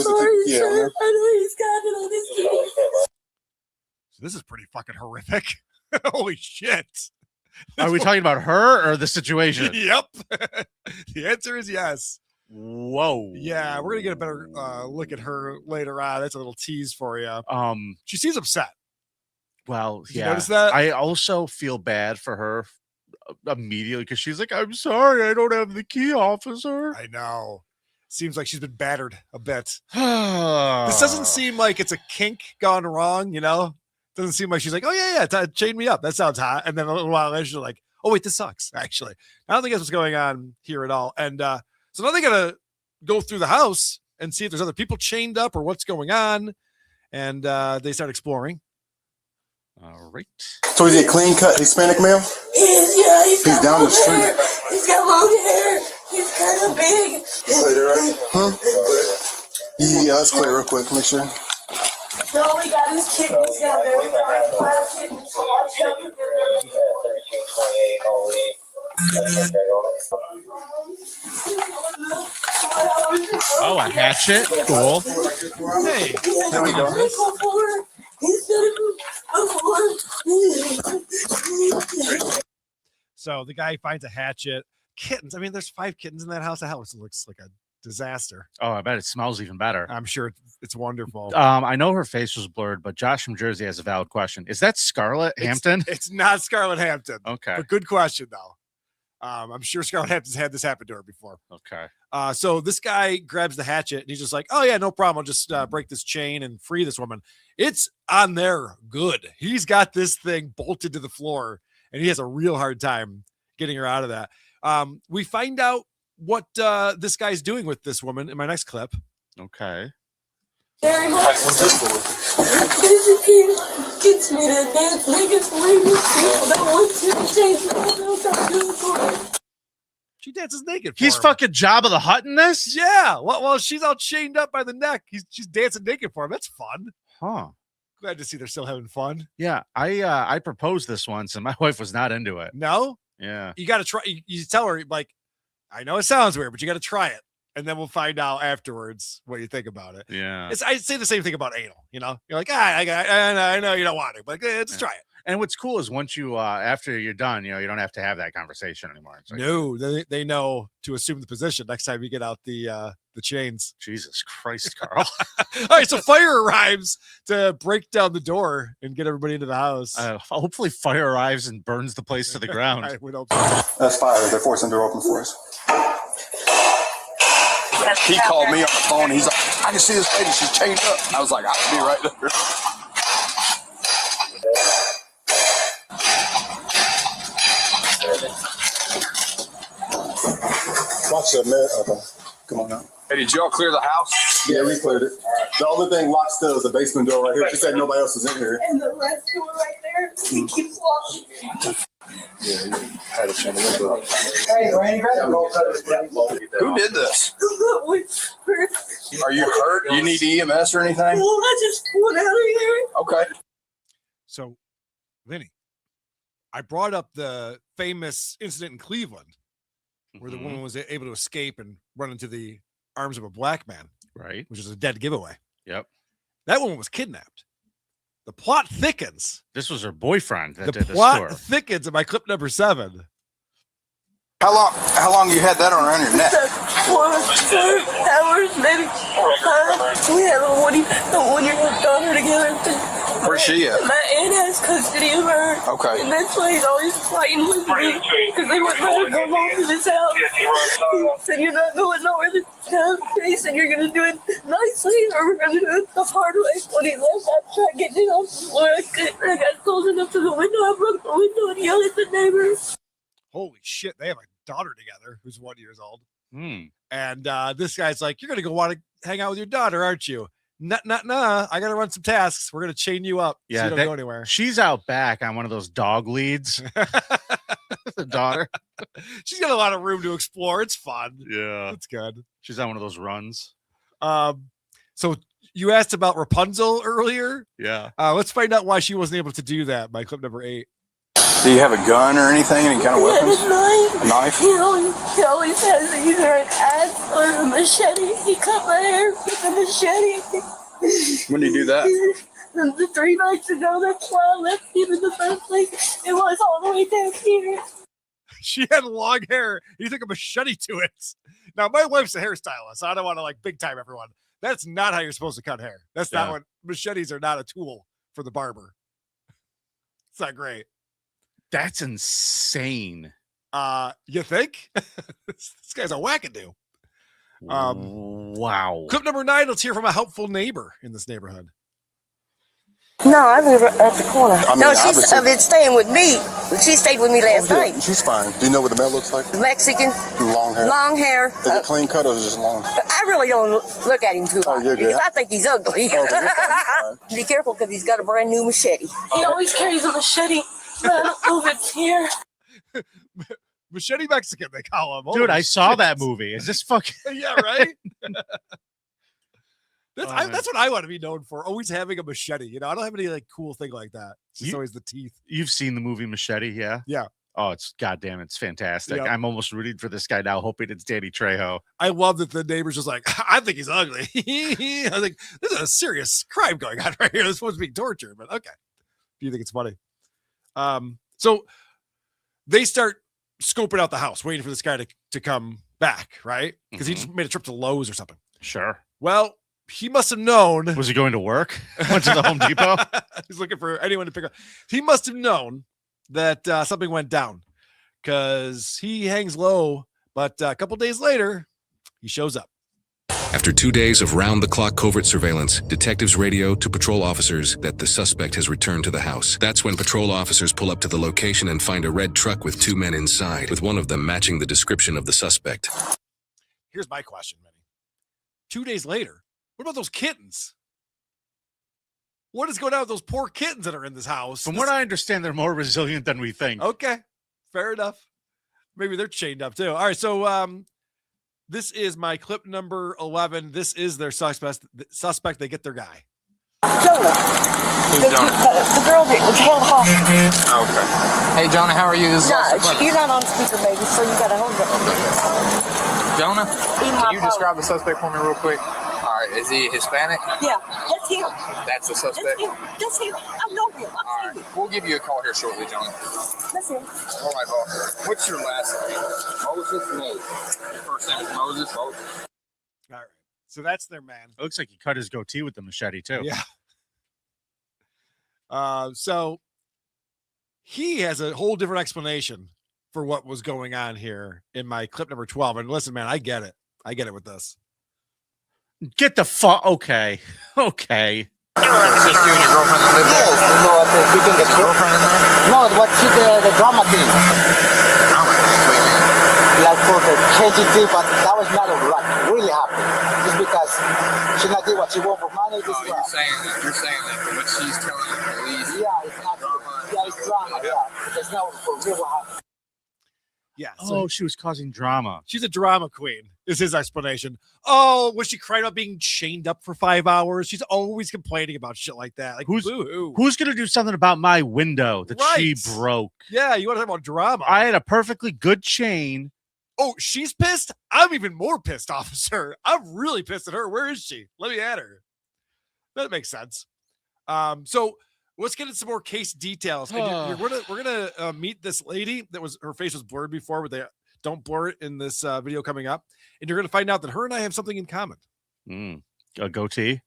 the kid? Yeah, this is pretty fucking horrific. Holy shit. Are we talking about her or the situation? Yep. The answer is yes. Whoa. Yeah, we're gonna get a better look at her later on. That's a little tease for you. She seems upset. Well, Did you yeah. notice that? I also feel bad for her immediately because she's like, I'm sorry, I don't have the key, officer. I know. Seems like she's been battered a bit. This doesn't seem like it's a kink gone wrong, Doesn't seem like she's like, oh, yeah, chain me up. That sounds hot. And then a little while later, she's like, oh, wait, this sucks, actually. I don't think that's what's going on here at all. And so now they got to go through the house and see if there's other people chained up or what's going on. And they start exploring. All right. So is he a clean cut Hispanic male? He's down the street. Hair. He's got long hair. He's kind of big. Huh? Yeah, let's clear real quick. Make sure. No, we got his kittens down there. We got 5 kittens. Oh, a hatchet. Cool. Hey, there we go. So the guy finds a hatchet. Kittens. I mean, there's 5 kittens in that house. The house looks like a disaster. Oh, I bet it smells even better. I'm sure it's wonderful. I know her face was blurred, but Josh from Jersey has a valid question. Is that Scarlett Hampton? It's not Scarlett Hampton. Okay. But good question, though. I'm sure Scarlett Hampton's had this happen to her before. Okay. So this guy grabs the hatchet and he's just like, oh, yeah, no problem. I'll just break this chain and free this woman. It's on there good. He's got this thing bolted to the floor and he has a real hard time getting her out of that. We find out what this guy's doing with this woman in my next clip. Okay. Very much. Gets me to dance naked for people that want to change. She dances naked. For He's him. fucking Jabba the Hutt in this? Yeah. Well, she's all chained up by the neck. She's dancing naked for him. That's fun. Huh. Glad to see they're still having fun. Yeah. I proposed this once and my wife was not into it. No? Yeah. You got to try. You tell her, like, I know it sounds weird, but you got to try it. And then we'll find out afterwards what you think about it. Yeah. I'd say the same thing about anal. You're like, I know you don't want to, but just try it. And what's cool is once you, after you're done, you don't have to have that conversation anymore. It's like, No, they know to assume the position next time you get out the chains. Jesus Christ, Carl. All right, so fire arrives to break down the door and get everybody into the house. Hopefully fire arrives and burns the place to the ground. That's fire. They're forcing the door open for us. He called me on the phone. He's like, I can see this lady. She's chained up. I was like, I'll be right there. Watch that, man. Okay. Come on now. Hey, did y'all clear the house? Yeah, we cleared it. The only thing locked still is the basement door right here. She said nobody else is in here. And the left door right there, he keeps locking. Yeah, you had a chance to look up. Hey, Randy, who did this? Are you hurt? Do you need EMS or anything? Well, I just pulled out of here. Okay. So, Vinny, I brought up the famous incident in Cleveland where the woman was able to escape and run into the arms of a black man, right? Which is a dead giveaway. Yep. That woman was kidnapped. The plot thickens. This was her boyfriend that The did this plot to her. thickens in my clip number 7. How long you had that around your neck? 4 hours, maybe 5. We have a 1-year-old daughter together. Where's she at? My aunt has custody of her. Okay. And that's why he's always fighting with me. Because they wouldn't let her go home to this house. He said, you're not going nowhere this time. He said, you're going to do it nicely or we're going to do it the hard way. When he left, I tried getting it off the floor. I got close enough to the window. I broke the window and yelled at the neighbors. Holy shit. They have a daughter together who's 1 year old. Hmm. And this guy's like, you're going to go want to hang out with your daughter, aren't you? Nah. I got to run some tasks. We're going to chain you up. Yeah, so you don't go anywhere. She's out back on one of those dog leads. The daughter. She's got a lot of room to explore. It's fun. Yeah. It's good. She's on one of those runs. So you asked about Rapunzel earlier. Yeah. Let's find out why she wasn't able to do that by clip number 8. Do you have a gun or anything? Any kind of weapons? A knife? He always has either an axe or a machete. He cut my hair with a machete. When did you do that? The 3 nights ago, that's why I left him in the first place. It was all the way down here. She had long hair. He took a machete to it. Now, my wife's a hairstylist. So I don't want to big time everyone. That's not how you're supposed to cut hair. That's not what machetes are. Not a tool for the barber. It's not great. That's insane. You think? This guy's a wackadoo. Wow. Clip number 9. Let's hear from a helpful neighbor in this neighborhood. No, I live at the corner. I mean, No, she's obviously- been staying with me. She stayed with me last night. She's fine. Do you know what the male looks like? Mexican, Long hair. long hair. Is it clean cut or is it just long? I really don't look at him too hard you're good. because I think he's ugly. Okay, you're fine. Be careful because he's got a brand new machete. He always carries a machete, but I don't know if it's here. Machete Mexican, they call him. Dude, Holy I saw shit. that movie. Is this fucking... Yeah, right? Oh, That's what I want to be known for. Always having a machete. You know, I don't have any like cool thing like that. It's just always the teeth. You've seen the movie Machete, yeah? Yeah. Oh, it's goddamn, it's fantastic. Yep. I'm almost rooting for this guy now, hoping it's Danny Trejo. I love that the neighbor's just like, I think he's ugly. I was like, this is a serious crime going on right here. This supposed to be torture, but okay. Do you think it's funny? So they start scoping out the house, waiting for this guy to come back, right? Because he just made a trip to Lowe's or something. Sure. Well, he must have known. Was he going to work? Went to the Home Depot? He's looking for anyone to pick up. He must have known that something went down because he hangs low, but a couple days later, he shows up. After 2 days of round-the-clock covert surveillance, detectives radio to patrol officers that the suspect has returned to the house. That's when patrol officers pull up to the location and find a red truck with 2 men inside, with one of them matching the description of the suspect. Here's my question, Vinny. 2 days later, what about those kittens? What is going on with those poor kittens that are in this house? From what I understand, they're more resilient than we think. Okay, fair enough. Maybe they're chained up too. All right, so this is my clip number 11. This is their suspect. They get their guy. Jonah. The girl that was held hostage. Okay. Hey, Jonah, how are you? This is You're not on speaker, baby, so you got to hold it. Jonah, can you describe the suspect for me real quick? All right, is he Hispanic? Yeah, that's him. That's the suspect? That's him. I know him. All right, we'll give you a call here shortly, Jonah. That's him. All right, boss. What's your last name? Moses? Moses. First name is Moses? Moses. All right, so that's their man. It looks like he cut his goatee with the machete, too. Yeah. So he has a whole different explanation for what was going on here in my clip number 12. And listen, man, I get it. I get it with this. Get the fuck. Okay. Okay. It's just you and your girlfriend that live there? Yes, you know, we can get girlfriend in there? No, what she the drama thing. Drama? What do you mean? Like for the changing thing, but that was not like really happy. Just because she not did what she want for money. Oh, you're saying that what she's telling the police. Yeah, it's not drama. Yeah, it's drama. Yeah, it's not for real what happened. Yeah. Oh, she was causing drama. She's a drama queen, is his explanation. Oh, was she crying about being chained up for 5 hours? She's always complaining about shit like that. Like, Who's boo-hoo. going to do something about my window that she Right. broke? Yeah, you want to talk about drama? I had a perfectly good chain. Oh, she's pissed? I'm even more pissed, officer. I'm really pissed at her. Where is she? Let me at her. That makes sense. So let's get into some more case details. And we're gonna meet this lady that was her face was blurred before, but they don't blur it in this video coming up. And you're gonna find out that her and I have something in common. A goatee.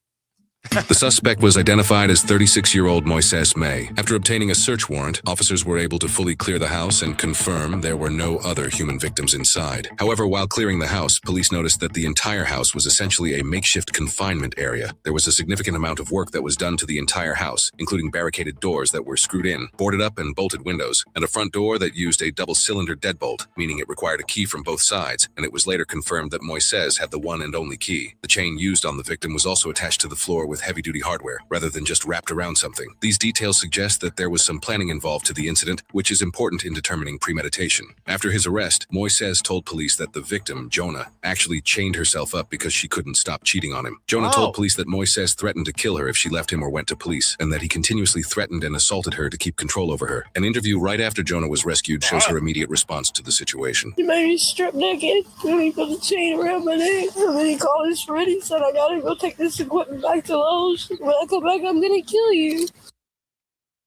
The suspect was identified as 36-year-old Moises May. After obtaining a search warrant, officers were able to fully clear the house and confirm there were no other human victims inside. However, while clearing the house, police noticed that the entire house was essentially a makeshift confinement area. There was a significant amount of work that was done to the entire house, including barricaded doors that were screwed in, boarded up and bolted windows, and a front door that used a double-cylinder deadbolt, meaning it required a key from both sides, and it was later confirmed that Moises had the one and only key. The chain used on the victim was also attached to the floor with heavy-duty hardware, rather than just wrapped around something. These details suggest that there was some planning involved to the incident, which is important in determining premeditation. After his arrest, Moises told police that the victim, Jonah, actually chained herself up because she couldn't stop cheating on him. Jonah told police that Moises threatened to kill her if she left him or went to police, and that he continuously threatened and assaulted her to keep control over her. An interview right after Jonah was rescued shows her immediate response to the situation. He made me strip naked, and he put a chain around my neck, and then he called his friend. He said, I gotta go take this equipment back to Lowe's. When I come back, I'm gonna kill you. Do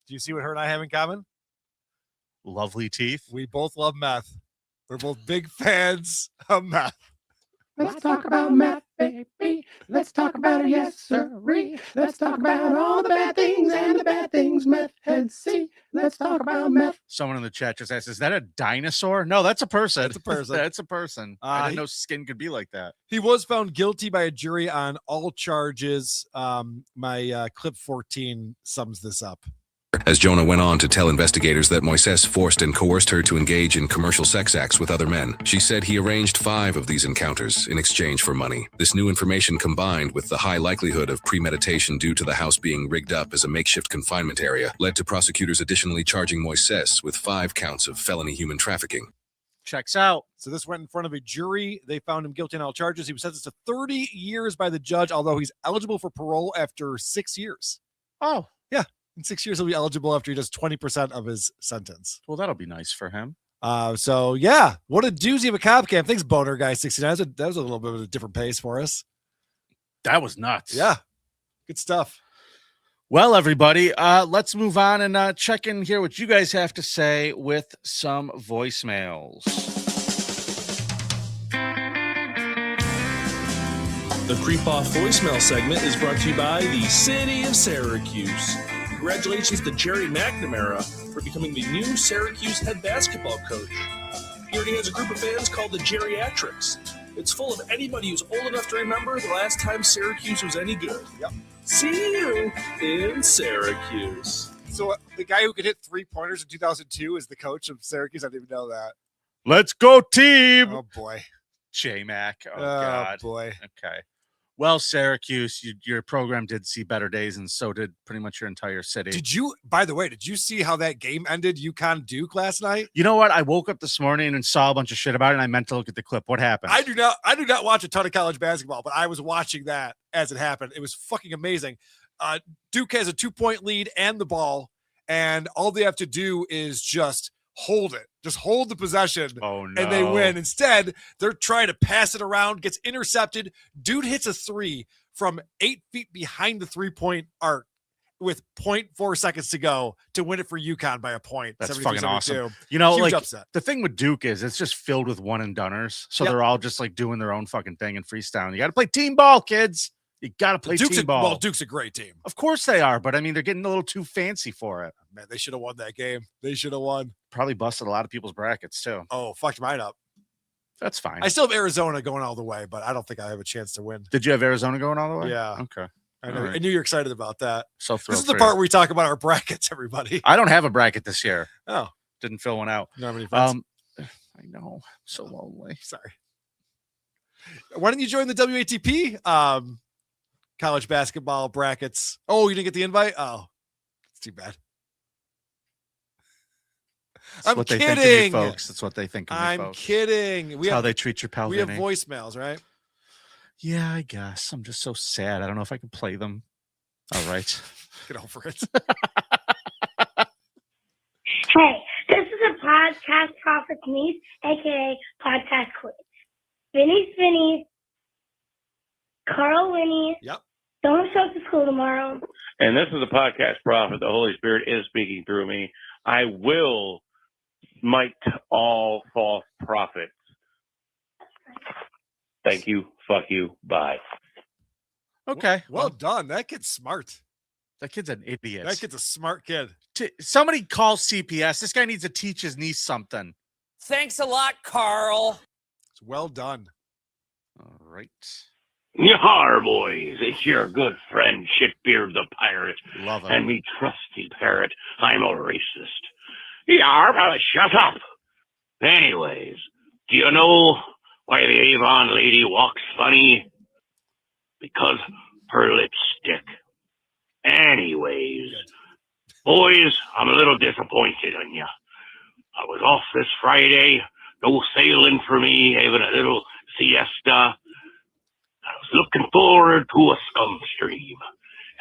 you see what her and I have in common? Lovely teeth. We both love meth. We're both big fans of meth. Let's talk about meth. baby. Let's talk about it, yes, sirree. Let's talk about all the bad things and the bad things meth heads see. Let's talk about meth. Someone in the chat just asked, is that a dinosaur? No, that's a person. That's a person. That's a person. I didn't know skin could be like that. He was found guilty by a jury on all charges. My clip 14 sums this up. As Jonah went on to tell investigators that Moises forced and coerced her to engage in commercial sex acts with other men. She said he arranged 5 of these encounters in exchange for money. This new information, combined with the high likelihood of premeditation due to the house being rigged up as a makeshift confinement area, led to prosecutors additionally charging Moises with 5 counts of felony human trafficking. Checks out. So this went in front of a jury. They found him guilty on all charges. He was sentenced to 30 years by the judge, although he's eligible for parole after 6 years. Oh. Yeah. In 6 years, he'll be eligible after he does 20% of his sentence. Well, that'll be nice for him. So, yeah, what a doozy of a cop cam. Thanks, Boner Guy 69. That was a little bit of a different pace for us. That was nuts. Yeah, good stuff. Well, everybody, let's move on and check in here what you guys have to say with some voicemails. The Creep Off voicemail segment is brought to you by the City of Syracuse. Congratulations to Jerry McNamara for becoming the new Syracuse head basketball coach. He already has a group of fans called the Geriatrics. It's full of anybody who's old enough to remember the last time Syracuse was any good. Yep. See you in Syracuse. So the guy who could hit 3-pointers in 2002 is the coach of Syracuse. I didn't even know that. Let's go, team. Oh, boy. J-Mac. Oh, God. Boy. Okay. Well, Syracuse, your program did see better days, and so did pretty much your entire city. By the way, did you see how that game ended, UConn Duke last night? You know what? I woke up this morning and saw a bunch of shit about it, and I meant to look at the clip. What happened? I do not watch a ton of college basketball, but I was watching that as it happened. It was fucking amazing. Duke has a 2-point lead and the ball, and all they have to do is just hold it. Just hold the possession. Oh, no. And they win. Instead, they're trying to pass it around, gets intercepted. Dude hits a 3 from 8 feet behind the 3-point arc with 0.4 seconds to go to win it for UConn by a point. That's fucking awesome. You know, huge like upset. The thing with Duke is it's just filled with one and doneers. So they're all just like doing their own fucking thing and freestyling. You got to play team ball, kids. You got to play team ball. Well, Duke's a great team. Of course they are, but I mean, they're getting a little too fancy for it. Man, they should have won that game. They should have won. Probably busted a lot of people's brackets too. Oh, fucked mine up. That's fine. I still have Arizona going all the way, but I don't think I have a chance to win. Did you have Arizona going all the way? Yeah. Okay. I know. Right. I knew you're excited about that. So this is the part where we talk about our brackets, everybody. I don't have a bracket this year. Oh. Didn't fill one out. You don't have any friends? I know. So lonely. Sorry. Why don't you join the WATP college basketball brackets? Oh, you didn't get the invite? Oh, it's too bad. That's what they think of me, folks. That's what they think of me, I'm folks. kidding. How they treat your pal We Vinny. have voicemails, right? Yeah, I guess. I'm just so sad. I don't know if I can play them. All right. Get over it. Hey, this is a podcast prophet's niece, aka podcast quiz. Vinny, Karl Vinnie. Yep. Don't show up to school tomorrow. And this is a podcast prophet. The Holy Spirit is speaking through me. I will smite all false prophets. Thank you. Fuck you. Bye. Okay. Well done. That kid's smart. That kid's an idiot. That kid's a smart kid. Somebody call CPS. This guy needs to teach his niece something. Thanks a lot, Carl. It's well done. All right. Yar, boys. It's your good friend, Shitbeard the Pirate. Love him. And me trusty parrot. I'm a racist. Yar, shut up. Anyways, do you know why the Avon lady walks funny? Because her lips stick. Anyways, boys, I'm a little disappointed in you. I was off this Friday, no sailing for me, having a little siesta. I was looking forward to a scum stream,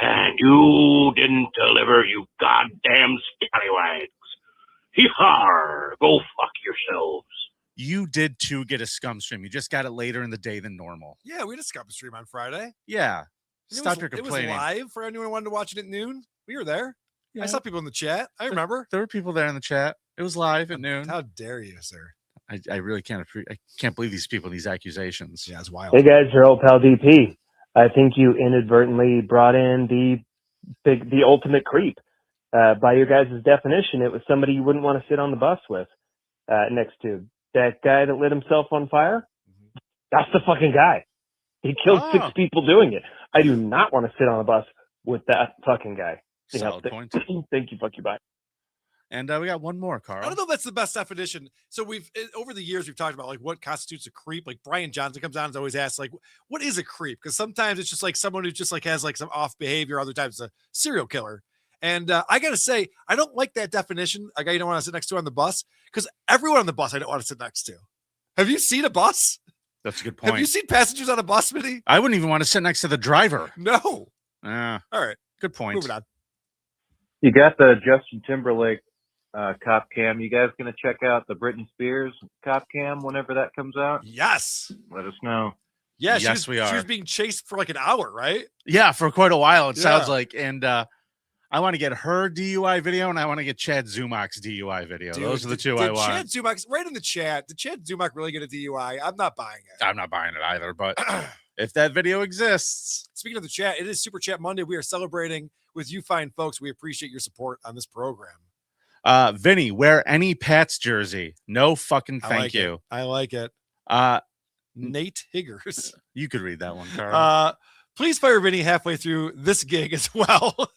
and you didn't deliver, you goddamn scallywags. Yar, go fuck yourselves. You did too get a scum stream. You just got it later in the day than normal. Yeah, we had a scum stream on Friday. Yeah. Stop your complaining. It was live for anyone who wanted to watch it at noon. We were there. Yeah. I saw people in the chat. I remember. There were people there in the chat. It was live at noon. How dare you, sir? I really can't. I can't believe these people, these accusations. Yeah, it's wild. Hey guys, your old pal DP. I think you inadvertently brought in the ultimate creep. By your guys' definition, it was somebody you wouldn't want to sit on the bus with next to. That guy that lit himself on fire? That's the fucking guy. He killed 6 people doing it. I do not want to sit on a bus with that fucking guy. Solid point. Thank you. Fuck you. Bye. And we got one more, Carl. I don't know if that's the best definition. So over the years, we've talked about like what constitutes a creep. Like Brian Johnson comes on and always asks like, what is a creep? Because sometimes it's just like someone who just like has like some off behavior. Other times it's a serial killer. And I got to say, I don't like that definition. A guy you don't want to sit next to on the bus, because everyone on the bus I don't want to sit next to. Have you seen a bus? That's a good point. Have you seen passengers on a bus, Vinny? I wouldn't even want to sit next to the driver. No. All right. Good point. Moving on. You got the Justin Timberlake cop cam. You guys going to check out the Britney Spears cop cam whenever that comes out? Yes. Let us know. Yeah, Yes, we are. She was being chased for like an hour, right? Yeah, for quite a while, it Yeah. sounds like. And I want to get her DUI video, and I want to get Chad Zumach's DUI video. Dude, Those are the two I want. Chad Zumach, right in the chat. Did Chad Zumach really get a DUI? I'm not buying it. I'm not buying it either, but if that video exists. Speaking of the chat, it is Super Chat Monday. We are celebrating with you fine folks. We appreciate your support on this program. Vinny, wear any Pats jersey. No fucking thank you. I like it. Nate Higgers. You could read that one, Carl. Please fire Vinny halfway through this gig as well.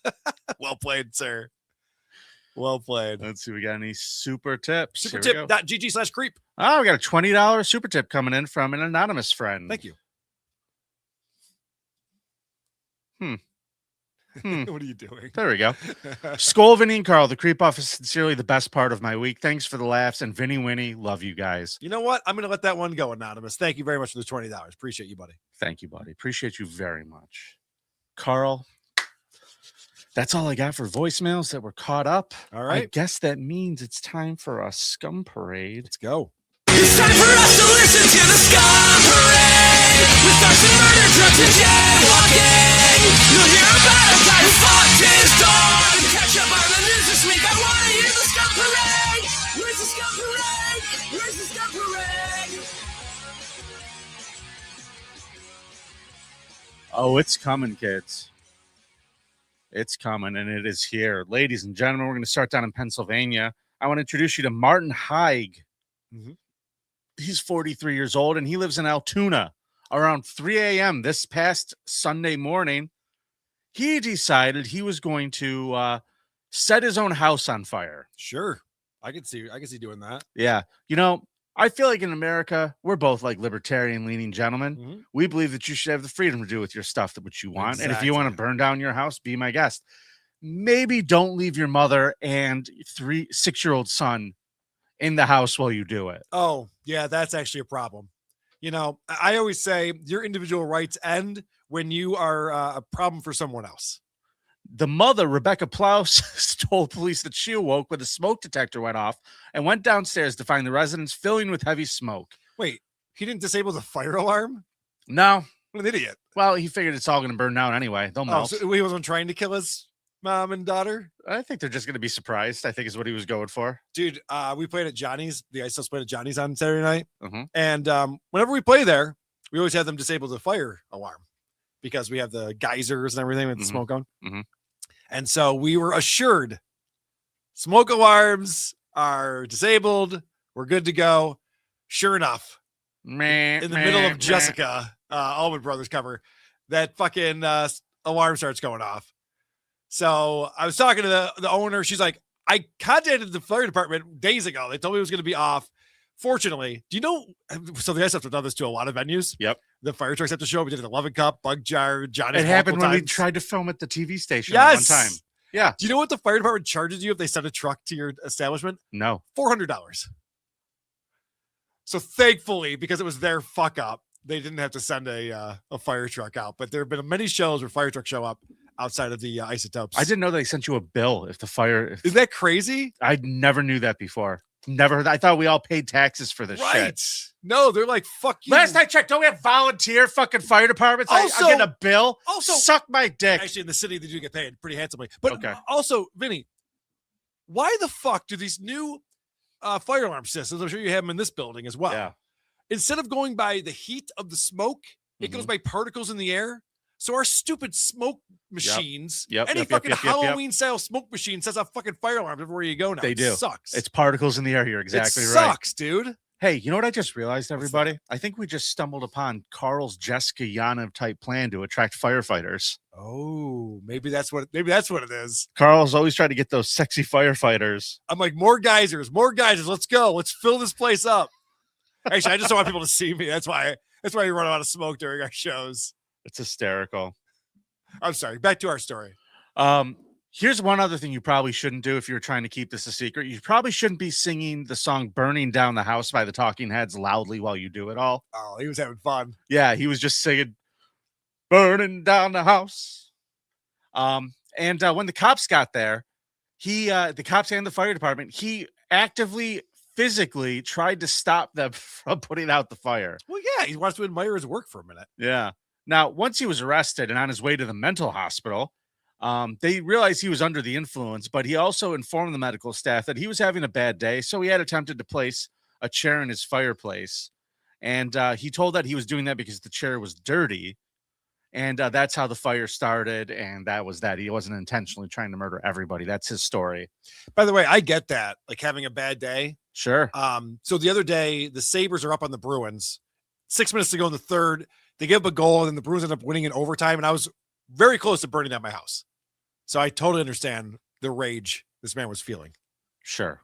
Well played, sir. Well played. Let's see. We got any super tips? Supertip.gg/creep. Oh, we got a $20 super tip coming in from an anonymous friend. Thank you. What are you doing? There we go. Skol, Vinny, and Carl. The creep off is sincerely the best part of my week. Thanks for the laughs. And Vinny, Winnie, love you guys. You know what? I'm going to let that one go, anonymous. Thank you very much for the $20. Appreciate you, buddy. Thank you, buddy. Appreciate you very much. Carl, that's all I got for voicemails that were caught up. All right. I guess that means it's time for a scum parade. Let's go. It's time for us to listen to the Scum Parade. With stars and murder, drugs and jaywalking. You'll hear about a guy who fucked his dog. And catch up on the news this week. I want to hear the Scum Parade. Where's the Scum Parade? Where's the Scum Parade? Oh, it's coming, kids. It's coming, and it is here. Ladies and gentlemen, we're going to start down in Pennsylvania. I want to introduce you to Martin Haig. Mm-hmm. He's 43 years old, and he lives in Altoona. Around 3 a.m. this past Sunday morning, he decided he was going to set his own house on fire. Sure. I can see doing that. Yeah. You know, I feel like in America, we're both like libertarian-leaning gentlemen. Mm-hmm. We believe that you should have the freedom to do with your stuff that what you want. And if you want to burn down your house, be my guest. Maybe don't leave your mother and 6-year-old son in the house while you do it. Oh, yeah, that's actually a problem. You know, I always say your individual rights end when you are a problem for someone else. The mother, Rebecca Plouse, told police that she awoke when the smoke detector went off and went downstairs to find the residence filling with heavy smoke. Wait, he didn't disable the fire alarm? No. What an idiot. Well, he figured it's all going to burn down anyway. They'll melt. So he wasn't trying to kill his mom and daughter? I think they're just going to be surprised, I think is what he was going for. Dude, we played at Johnny's. The Ice House played at Johnny's on Saturday night. Mm-hmm. And whenever we play there, we always have them disable the fire alarm because we have the geysers and everything with the smoke on. Mm-hmm. And so we were assured smoke alarms are disabled. We're good to go. Sure enough, in the middle of Jessica, Allman Brothers cover, that fucking alarm starts going off. So I was talking to the owner. She's like, I contacted the fire department days ago. They told me it was going to be off. Fortunately, do you know? So the guys have done this to a lot of venues. Yep. The fire trucks have to show up. We did it at 11 Cup, Bug Jar, Johnny's. It happened when we times. tried to film at the TV station Yes. at one time. Yeah. Do you know what the fire department charges you if they send a truck to your establishment? No. $400. So thankfully, because it was their fuck up, they didn't have to send a fire truck out. But there have been many shows where fire trucks show up outside of the isotopes. I didn't know they sent you a bill if the fire. Isn't that crazy? I never knew that before. Never. I thought we all paid taxes for this Right. shit. No, they're like, fuck you. Last I checked, don't we have volunteer fucking fire departments? Also- I get a bill. also- Suck my dick. Actually, in the city, they do get paid pretty handsomely. But Okay. also, Vinny, why the fuck do these new fire alarm systems. I'm sure you have them in this building as well. Yeah. Instead of going by the heat of the smoke, it goes by particles in the air. So our stupid smoke machines, any fucking Halloween style smoke machine sets off fucking fire alarms everywhere you go now. They do. It sucks. It's particles in the air. You're exactly right. Sucks, dude. Hey, you know what I just realized, everybody? I think we just stumbled upon Carl's Jessica Yana type plan to attract firefighters. Oh, maybe that's what it is. Carl's always trying to get those sexy firefighters. I'm like, more geysers. Let's go. Let's fill this place up. Actually, I just don't want people to see me. That's why we run out of smoke during our shows. It's hysterical. I'm sorry. Back to our story. Here's one other thing you probably shouldn't do if you're trying to keep this a secret. You probably shouldn't be singing the song Burning Down the House by the Talking Heads loudly while you do it all. Oh, he was having fun. Yeah, he was just singing Burning Down the House. And when the cops got there, the cops and the fire department, he actively, physically tried to stop them from putting out the fire. Well, yeah, he wants to admire his work for a minute. Yeah. Now, once he was arrested and on his way to the mental hospital, they realized he was under the influence, but he also informed the medical staff that he was having a bad day. So he had attempted to place a chair in his fireplace. And he told that he was doing that because the chair was dirty. And that's how the fire started. And that was that. He wasn't intentionally trying to murder everybody. That's his story. By the way, I get that. Like having a bad day. Sure. So the other day, the Sabres are up on the Bruins. 6 minutes to go in the third. They give up a goal, and then the Bruins end up winning in overtime. And I was very close to burning down my house. So I totally understand the rage this man was feeling. Sure.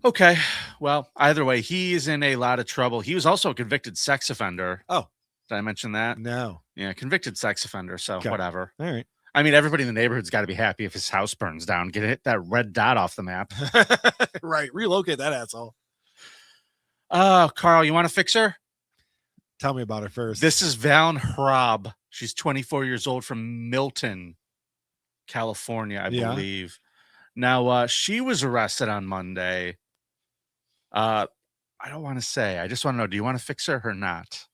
Okay. Well, either way, he is in a lot of trouble. He was also a convicted sex offender. Oh. Did I mention that? No. Yeah, convicted sex offender. So whatever. All right. I mean, everybody in the neighborhood's got to be happy if his house burns down. Get that red dot off the map. Right. Relocate that asshole. Carl, you want to fix her? Tell me about her first. This is Valen Hrob. She's 24 years old from Milton, California, I believe. Now, she was arrested on Monday. I don't want to say. I just want to know, do you want to fix her or not?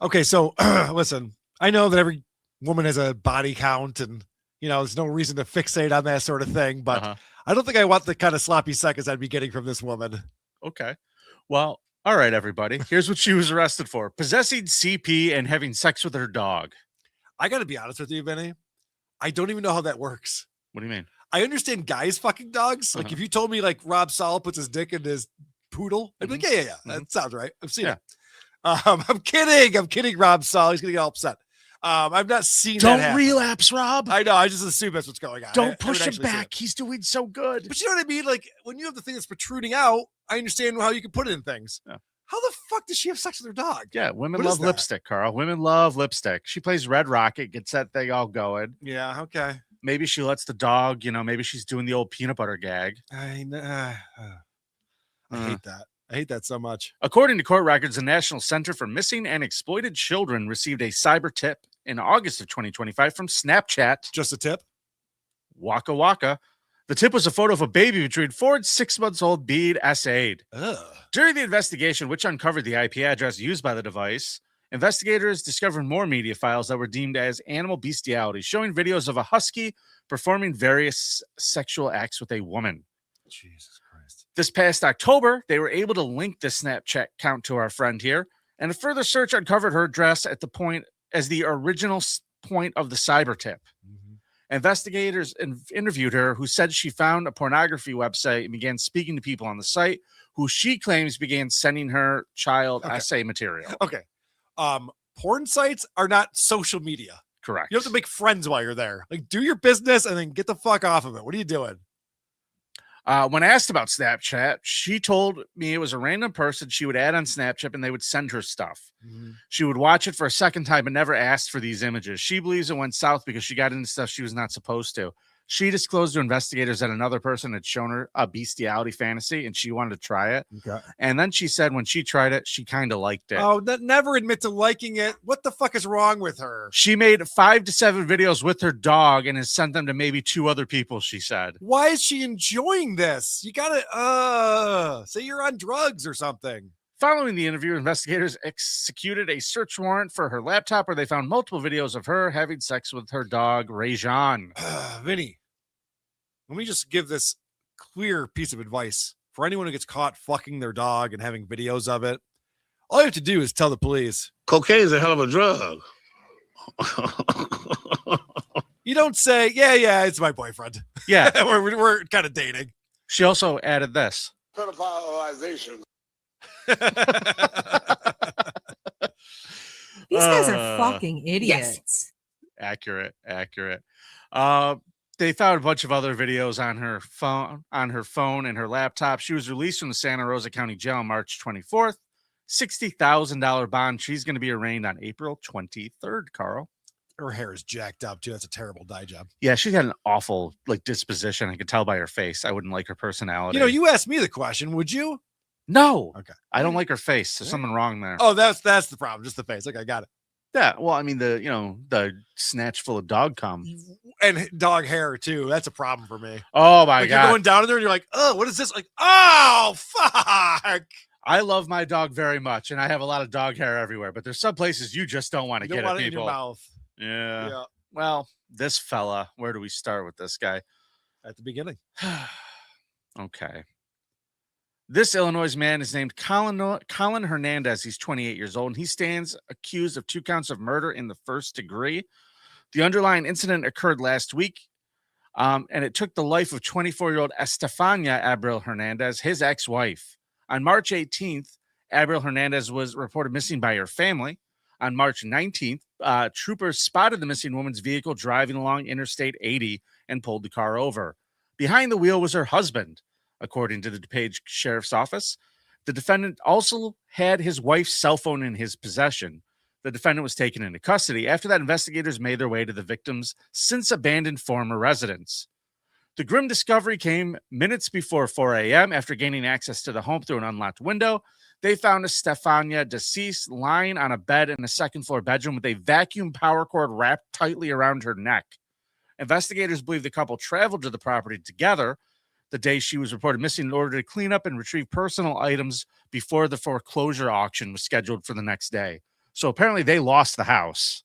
Okay, so listen, I know that every woman has a body count and, there's no reason to fixate on that sort of thing, but I don't think I want the kind of sloppy seconds I'd be getting from this woman. Okay. Well, all right, everybody. Here's what she was arrested for. Possessing CP and having sex with her dog. I got to be honest with you, Vinny. I don't even know how that works. What do you mean? I understand guys fucking dogs. Like if you told me like Rob Saul puts his dick in his poodle, I'd be like, yeah. That sounds right. I've seen it. I'm kidding, Rob Saul. He's going to get all upset. I've not seen that happen. Don't relapse, Rob. I know. I just assume that's what's going on. Don't push him back. He's doing so good. But you know what I mean? Like when you have the thing that's protruding out, I understand how you can put it in things. Yeah. How the fuck does she have sex with her dog? Yeah, women love lipstick, Carl. Women love lipstick. She plays Red Rocket, gets that thing all going. Yeah, okay. Maybe she lets the dog, maybe she's doing the old peanut butter gag. I hate that. I hate that so much. According to court records, the National Center for Missing and Exploited Children received a cyber tip in August of 2025 from Snapchat. Just a tip? Waka Waka. The tip was a photo of a baby between 4 and 6 months old being essayed. During the investigation, which uncovered the IP address used by the device, investigators discovered more media files that were deemed as animal bestiality, showing videos of a husky performing various sexual acts with a woman. Jesus Christ. This past October, they were able to link the Snapchat account to our friend here, and a further search uncovered her address at the point as the original point of the cyber tip. Investigators interviewed her, who said she found a pornography website and began speaking to people on the site, who she claims began sending her child essay material. Okay. Porn sites are not social media. Correct. You have to make friends while you're there. Like, do your business and then get the fuck off of it. What are you doing? When asked about Snapchat, she told me it was a random person she would add on Snapchat and they would send her stuff. She would watch it for a second time but never asked for these images. She believes it went south because she got into stuff she was not supposed to. She disclosed to investigators that another person had shown her a bestiality fantasy and she wanted to try it. Okay. And then she said when she tried it, she kind of liked it. Oh, never admit to liking it. What the fuck is wrong with her? She made 5 to 7 videos with her dog and has sent them to maybe 2 other people, she said. Why is she enjoying this? You gotta, say you're on drugs or something. Following the interview, investigators executed a search warrant for her laptop where they found multiple videos of her having sex with her dog, Rajan. Vinny, let me just give this clear piece of advice for anyone who gets caught fucking their dog and having videos of it. All you have to do is tell the police. Cocaine is a hell of a drug. You don't say, yeah, it's my boyfriend. Yeah. we're kind of dating. She also added this. Pedophileization. These guys are fucking idiots. Accurate. They found a bunch of other videos on her phone and her laptop. She was released from the Santa Rosa County Jail on March 24th. $60,000 bond. She's going to be arraigned on April 23rd, Carl. Her hair is jacked up, too. That's a terrible dye job. Yeah, she had an awful disposition. I could tell by her face. I wouldn't like her personality. You asked me the question, would you? No. Okay. I don't like her face. There's something wrong there. Oh, that's the problem. Just the face. Okay, I got it. Yeah. Well, I mean, the snatch full of dog cum. And dog hair, too. That's a problem for me. Oh, my God. You're going down in there and you're like, oh, what is this? Like, oh, fuck. I love my dog very much, and I have a lot of dog hair everywhere, but there's some places you just don't want to get at people. In your mouth. Yeah. Well, this fella, where do we start with this guy? At the beginning. Okay. This Illinois man is named Colin Hernandez. He's 28 years old, and he stands accused of 2 counts of murder in the first degree. The underlying incident occurred last week, and it took the life of 24-year-old Estefania Abril Hernandez, his ex-wife. On March 18th, Abril Hernandez was reported missing by her family. On March 19th, troopers spotted the missing woman's vehicle driving along Interstate 80 and pulled the car over. Behind the wheel was her husband, according to the DuPage Sheriff's Office. The defendant also had his wife's cell phone in his possession. The defendant was taken into custody. After that, investigators made their way to the victim's since-abandoned former residence. The grim discovery came minutes before 4 a.m. After gaining access to the home through an unlocked window. They found Estefania deceased, lying on a bed in a second-floor bedroom with a vacuum power cord wrapped tightly around her neck. Investigators believe the couple traveled to the property together the day she was reported missing in order to clean up and retrieve personal items before the foreclosure auction was scheduled for the next day. So apparently they lost the house.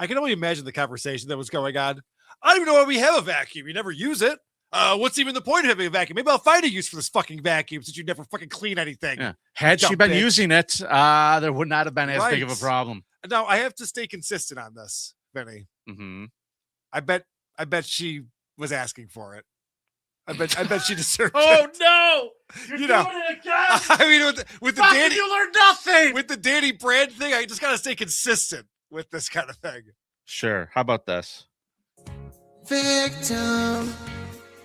I can only imagine the conversation that was going on. I don't even know why we have a vacuum. You never use it. What's even the point of having a vacuum? Maybe I'll find a use for this fucking vacuum since you never fucking clean anything. Yeah. Had she been using it, there would not have been as big of a problem. Now, I have to stay consistent on this, Vinny. Mm-hmm. I bet she was asking for it. I bet she deserved Oh, it. no! You're doing it again! I mean, with the Danny, you learned nothing! With the Danny Brand thing, I just got to stay consistent with this kind of thing. Sure. How about this? Victim,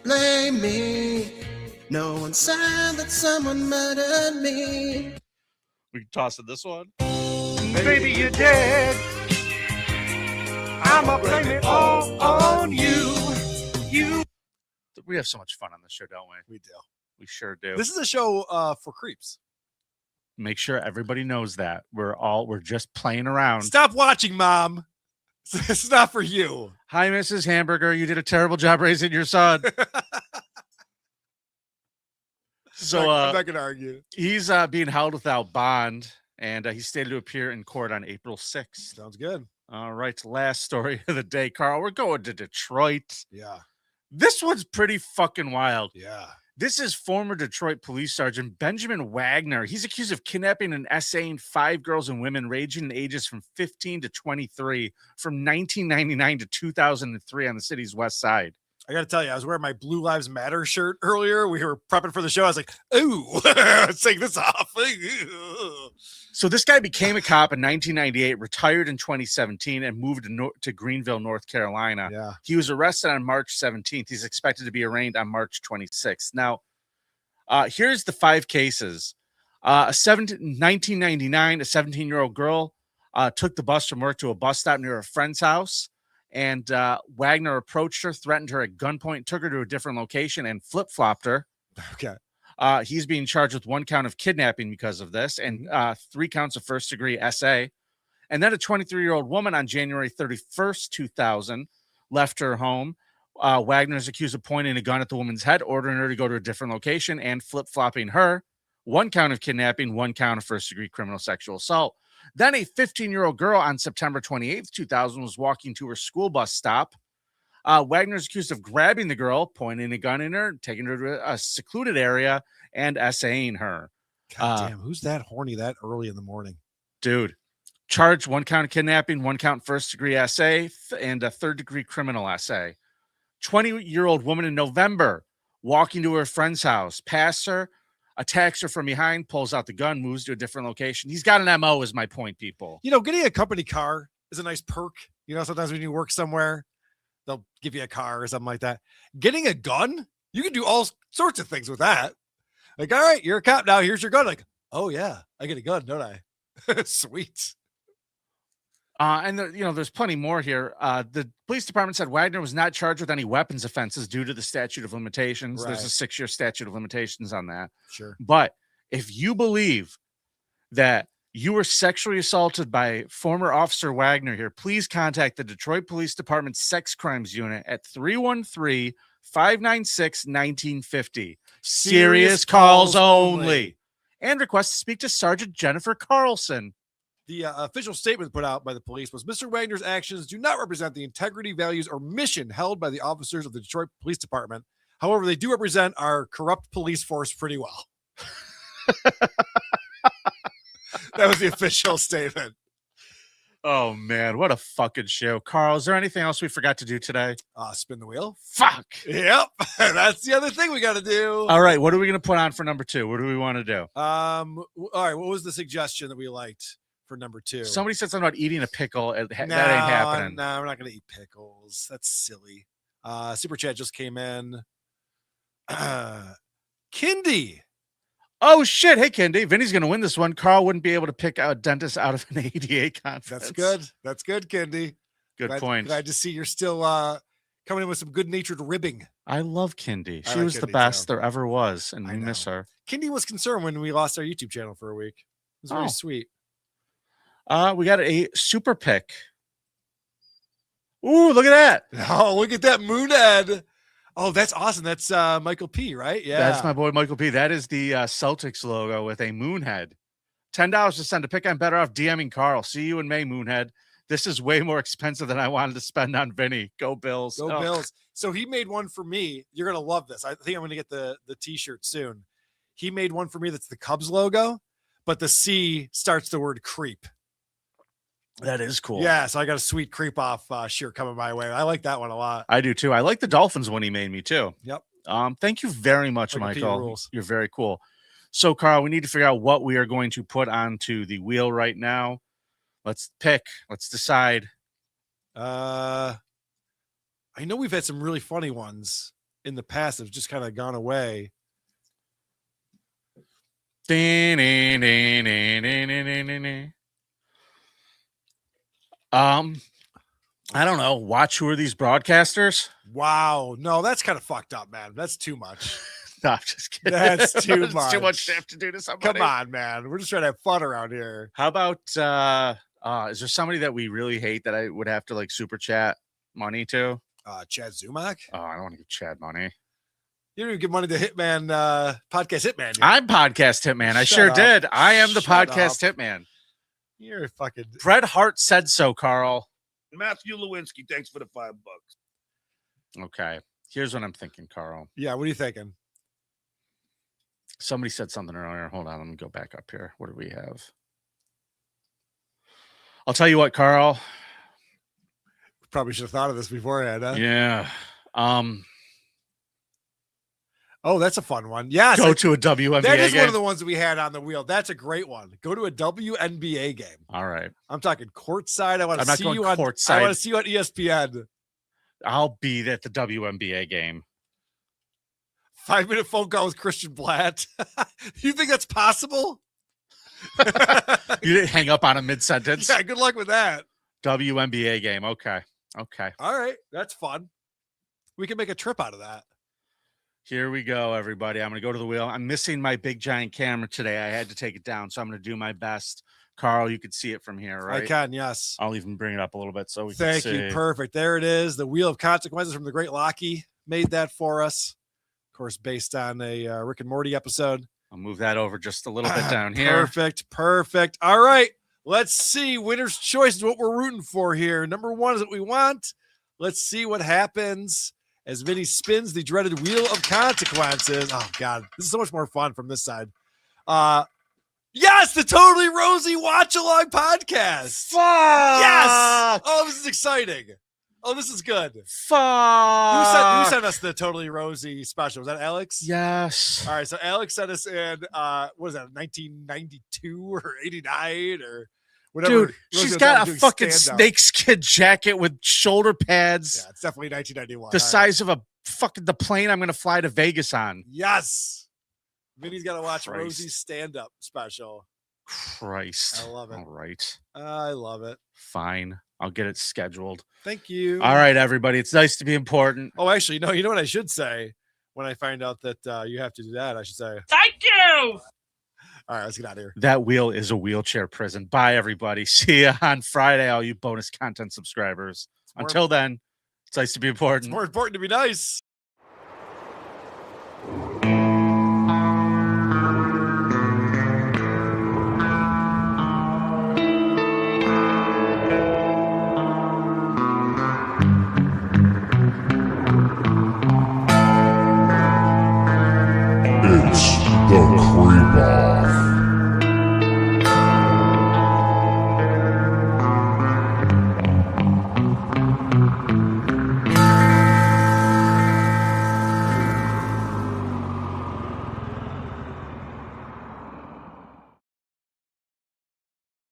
blame me. No one said that someone murdered me. We can toss it this one. Baby, you're dead. I'ma blame it all on you. We have so much fun on this show, don't we? We do. We sure do. This is a show for creeps. Make sure everybody knows that. We're just playing around. Stop watching, Mom. This is not for you. Hi, Mrs. Hamburger. You did a terrible job raising your son. So I'm not gonna argue. He's being held without bond, and he's stated to appear in court on April 6th. Sounds good. All right, last story of the day, Carl. We're going to Detroit. Yeah. This one's pretty fucking wild. Yeah. This is former Detroit Police Sergeant Benjamin Wagner. He's accused of kidnapping and essaying 5 girls and women ranging in ages from 15 to 23 from 1999 to 2003 on the city's west side. I got to tell you, I was wearing my Blue Lives Matter shirt earlier. We were prepping for the show. I was like, ooh, let's take this off. So this guy became a cop in 1998, retired in 2017, and moved to Greenville, North Carolina. Yeah. He was arrested on March 17th. He's expected to be arraigned on March 26th. Now, here's the 5 cases. 1999, a 17-year-old girl took the bus from work to a bus stop near a friend's house. And Wagner approached her, threatened her at gunpoint, took her to a different location, and flip-flopped her. Okay. He's being charged with 1 count of kidnapping because of this, and 3 counts of first-degree SA. And then a 23-year-old woman on January 31st, 2000, left her home. Wagner is accused of pointing a gun at the woman's head, ordering her to go to a different location, and flip-flopping her. 1 count of kidnapping, 1 count of first-degree criminal sexual assault. Then a 15-year-old girl on September 28th, 2000 was walking to her school bus stop Wagner's accused of grabbing the girl, pointing a gun in her, taking her to a secluded area, and essaying her. God damn, who's that horny that early in the morning? Dude, charged 1 count of kidnapping, 1 count first-degree essay, and a third-degree criminal essay. 20-year-old woman in November, walking to her friend's house, past her, attacks her from behind, pulls out the gun, moves to a different location. He's got an MO, is my point, people. You know, getting a company car is a nice perk. You know, sometimes when you work somewhere, they'll give you a car or something like that. Getting a gun, you can do all sorts of things with that. Like, all right, you're a cop now. Here's your gun. Like, oh yeah, I get a gun, don't I? Sweet. And there's plenty more here. The police department said Wagner was not charged with any weapons offenses due to the statute of limitations. Right. There's a 6-year statute of limitations on that. Sure. But if you believe that you were sexually assaulted by former Officer Wagner here, please contact the Detroit Police Department Sex Crimes Unit at 313-596-1950. Serious calls only. And request to speak to Sergeant Jennifer Carlson. The official statement put out by the police was Mr. Wagner's actions do not represent the integrity, values, or mission held by the officers of the Detroit Police Department. However, they do represent our corrupt police force pretty well. That was the official statement. Oh, man, what a fucking show. Carl, is there anything else we forgot to do today? Spin the wheel. Fuck. Yep. That's the other thing we got to do. All right, what are we going to put on for number 2? What do we want to do? All right, what was the suggestion that we liked for number 2? Somebody said something about eating a pickle. That ain't happening. No, we're not going to eat pickles. That's silly. Super Chat just came in. Kindy. Oh, shit. Hey, Kindy. Vinny's going to win this one. Carl wouldn't be able to pick out a dentist out of an ADA conference. That's good. That's good, Kindy. Good point. Glad to see you're still coming in with some good-natured ribbing. I love Kindy. She like was the Kindy, best too. there ever was, and we miss her. Kindy was concerned when we lost our YouTube channel for a week. It was very sweet. We got a super pick. Ooh, look at that. Oh, look at that moonhead. Oh, that's awesome. That's Michael P, right? Yeah. That's my boy, Michael P. That is the Celtics logo with a moonhead. $10 to send a pick. I'm better off DMing Carl. See you in May, moonhead. This is way more expensive than I wanted to spend on Vinny. Go Bills. Go Bills. So he made one for me. You're going to love this. I think I'm going to get the t-shirt soon. He made one for me that's the Cubs logo, but the C starts the word creep. That is cool. Yeah, so I got a sweet creep off shirt coming my way. I like that one a lot. I do too. I like the Dolphins one he made me too. Yep. Thank you very much, Michael. You're very cool. So, Carl, we need to figure out what we are going to put onto the wheel right now. Let's pick. Let's decide. I know we've had some really funny ones in the past that have just kind of gone away. I don't know. Watch Who Are These Broadcasters? Wow. No, that's kind of fucked up, man. That's too much. No, I'm just kidding. That's too much. Too much to have to do to somebody. Come on, man. We're just trying to have fun around here. How about is there somebody that we really hate that I would have to like super chat money to? Chad Zumak? Oh, I don't want to give Chad money. You don't even give money to Hitman, Podcast Hitman. I'm Podcast Hitman. I sure did. I am the Podcast Hitman. You're fucking Bret Hart said so, Carl. Matthew Lewinsky, thanks for the $5. Okay. Here's what I'm thinking, Carl. Yeah, what are you thinking? Somebody said something earlier. Hold on, let me go back up here. What do we have? I'll tell you what, Carl. Probably should have thought of this beforehand, huh? Yeah. Oh, that's a fun one. Yeah. Go to a WNBA That is game. one of the ones that we had on the wheel. That's a great one. Go to a WNBA game. All right. I'm talking courtside. I want to see you on courtside. I want to see you on ESPN. I'll be at the WNBA game. 5-minute phone call with Christian Blatt. You think that's possible? You didn't hang up on a mid-sentence? Yeah, good luck with that. WNBA game. Okay. All right. That's fun. We can make a trip out of that. Here we go, everybody. I'm going to go to the wheel. I'm missing my big giant camera today. I had to take it down, so I'm going to do my best. Carl, you can see it from here, right? I can, yes. I'll even bring it up a little bit so we can Thank see. you. Perfect. There it is. The Wheel of Consequences from the great Lockie made that for us. Of course, based on a Rick and Morty episode. I'll move that over just a little bit down here. Perfect. All right. Let's see. Winner's choice is what we're rooting for here. Number 1 is what we want. Let's see what happens as Vinny spins the dreaded wheel of consequences. Oh, God. This is so much more fun from this side. Yes, the Totally Rosie Watch Along podcast. Fuck. Yes. Oh, this is exciting. Oh, this is good. Fuck. Who sent us the Totally Rosie special? Was that Alex? Yes. All right, so Alex sent us in, what was that, 1992 or 89 or whatever. Dude, she's got a fucking snakeskin jacket with shoulder pads. Yeah, it's definitely 1991. The size of the plane I'm going to fly to Vegas on. Yes. Vinny's got to watch Christ. Rosie's stand-up special. Christ. I love it. All right. I love it. Fine. I'll get it scheduled. Thank you. All right, everybody. It's nice to be important. Oh, actually, no, you know what I should say when I find out that you have to do that? I should say, Thank you. All right, let's get out of here. That wheel is a wheelchair prison. Bye, everybody. See you on Friday, all you bonus content subscribers. Until then, it's nice to be important. It's more important to be nice.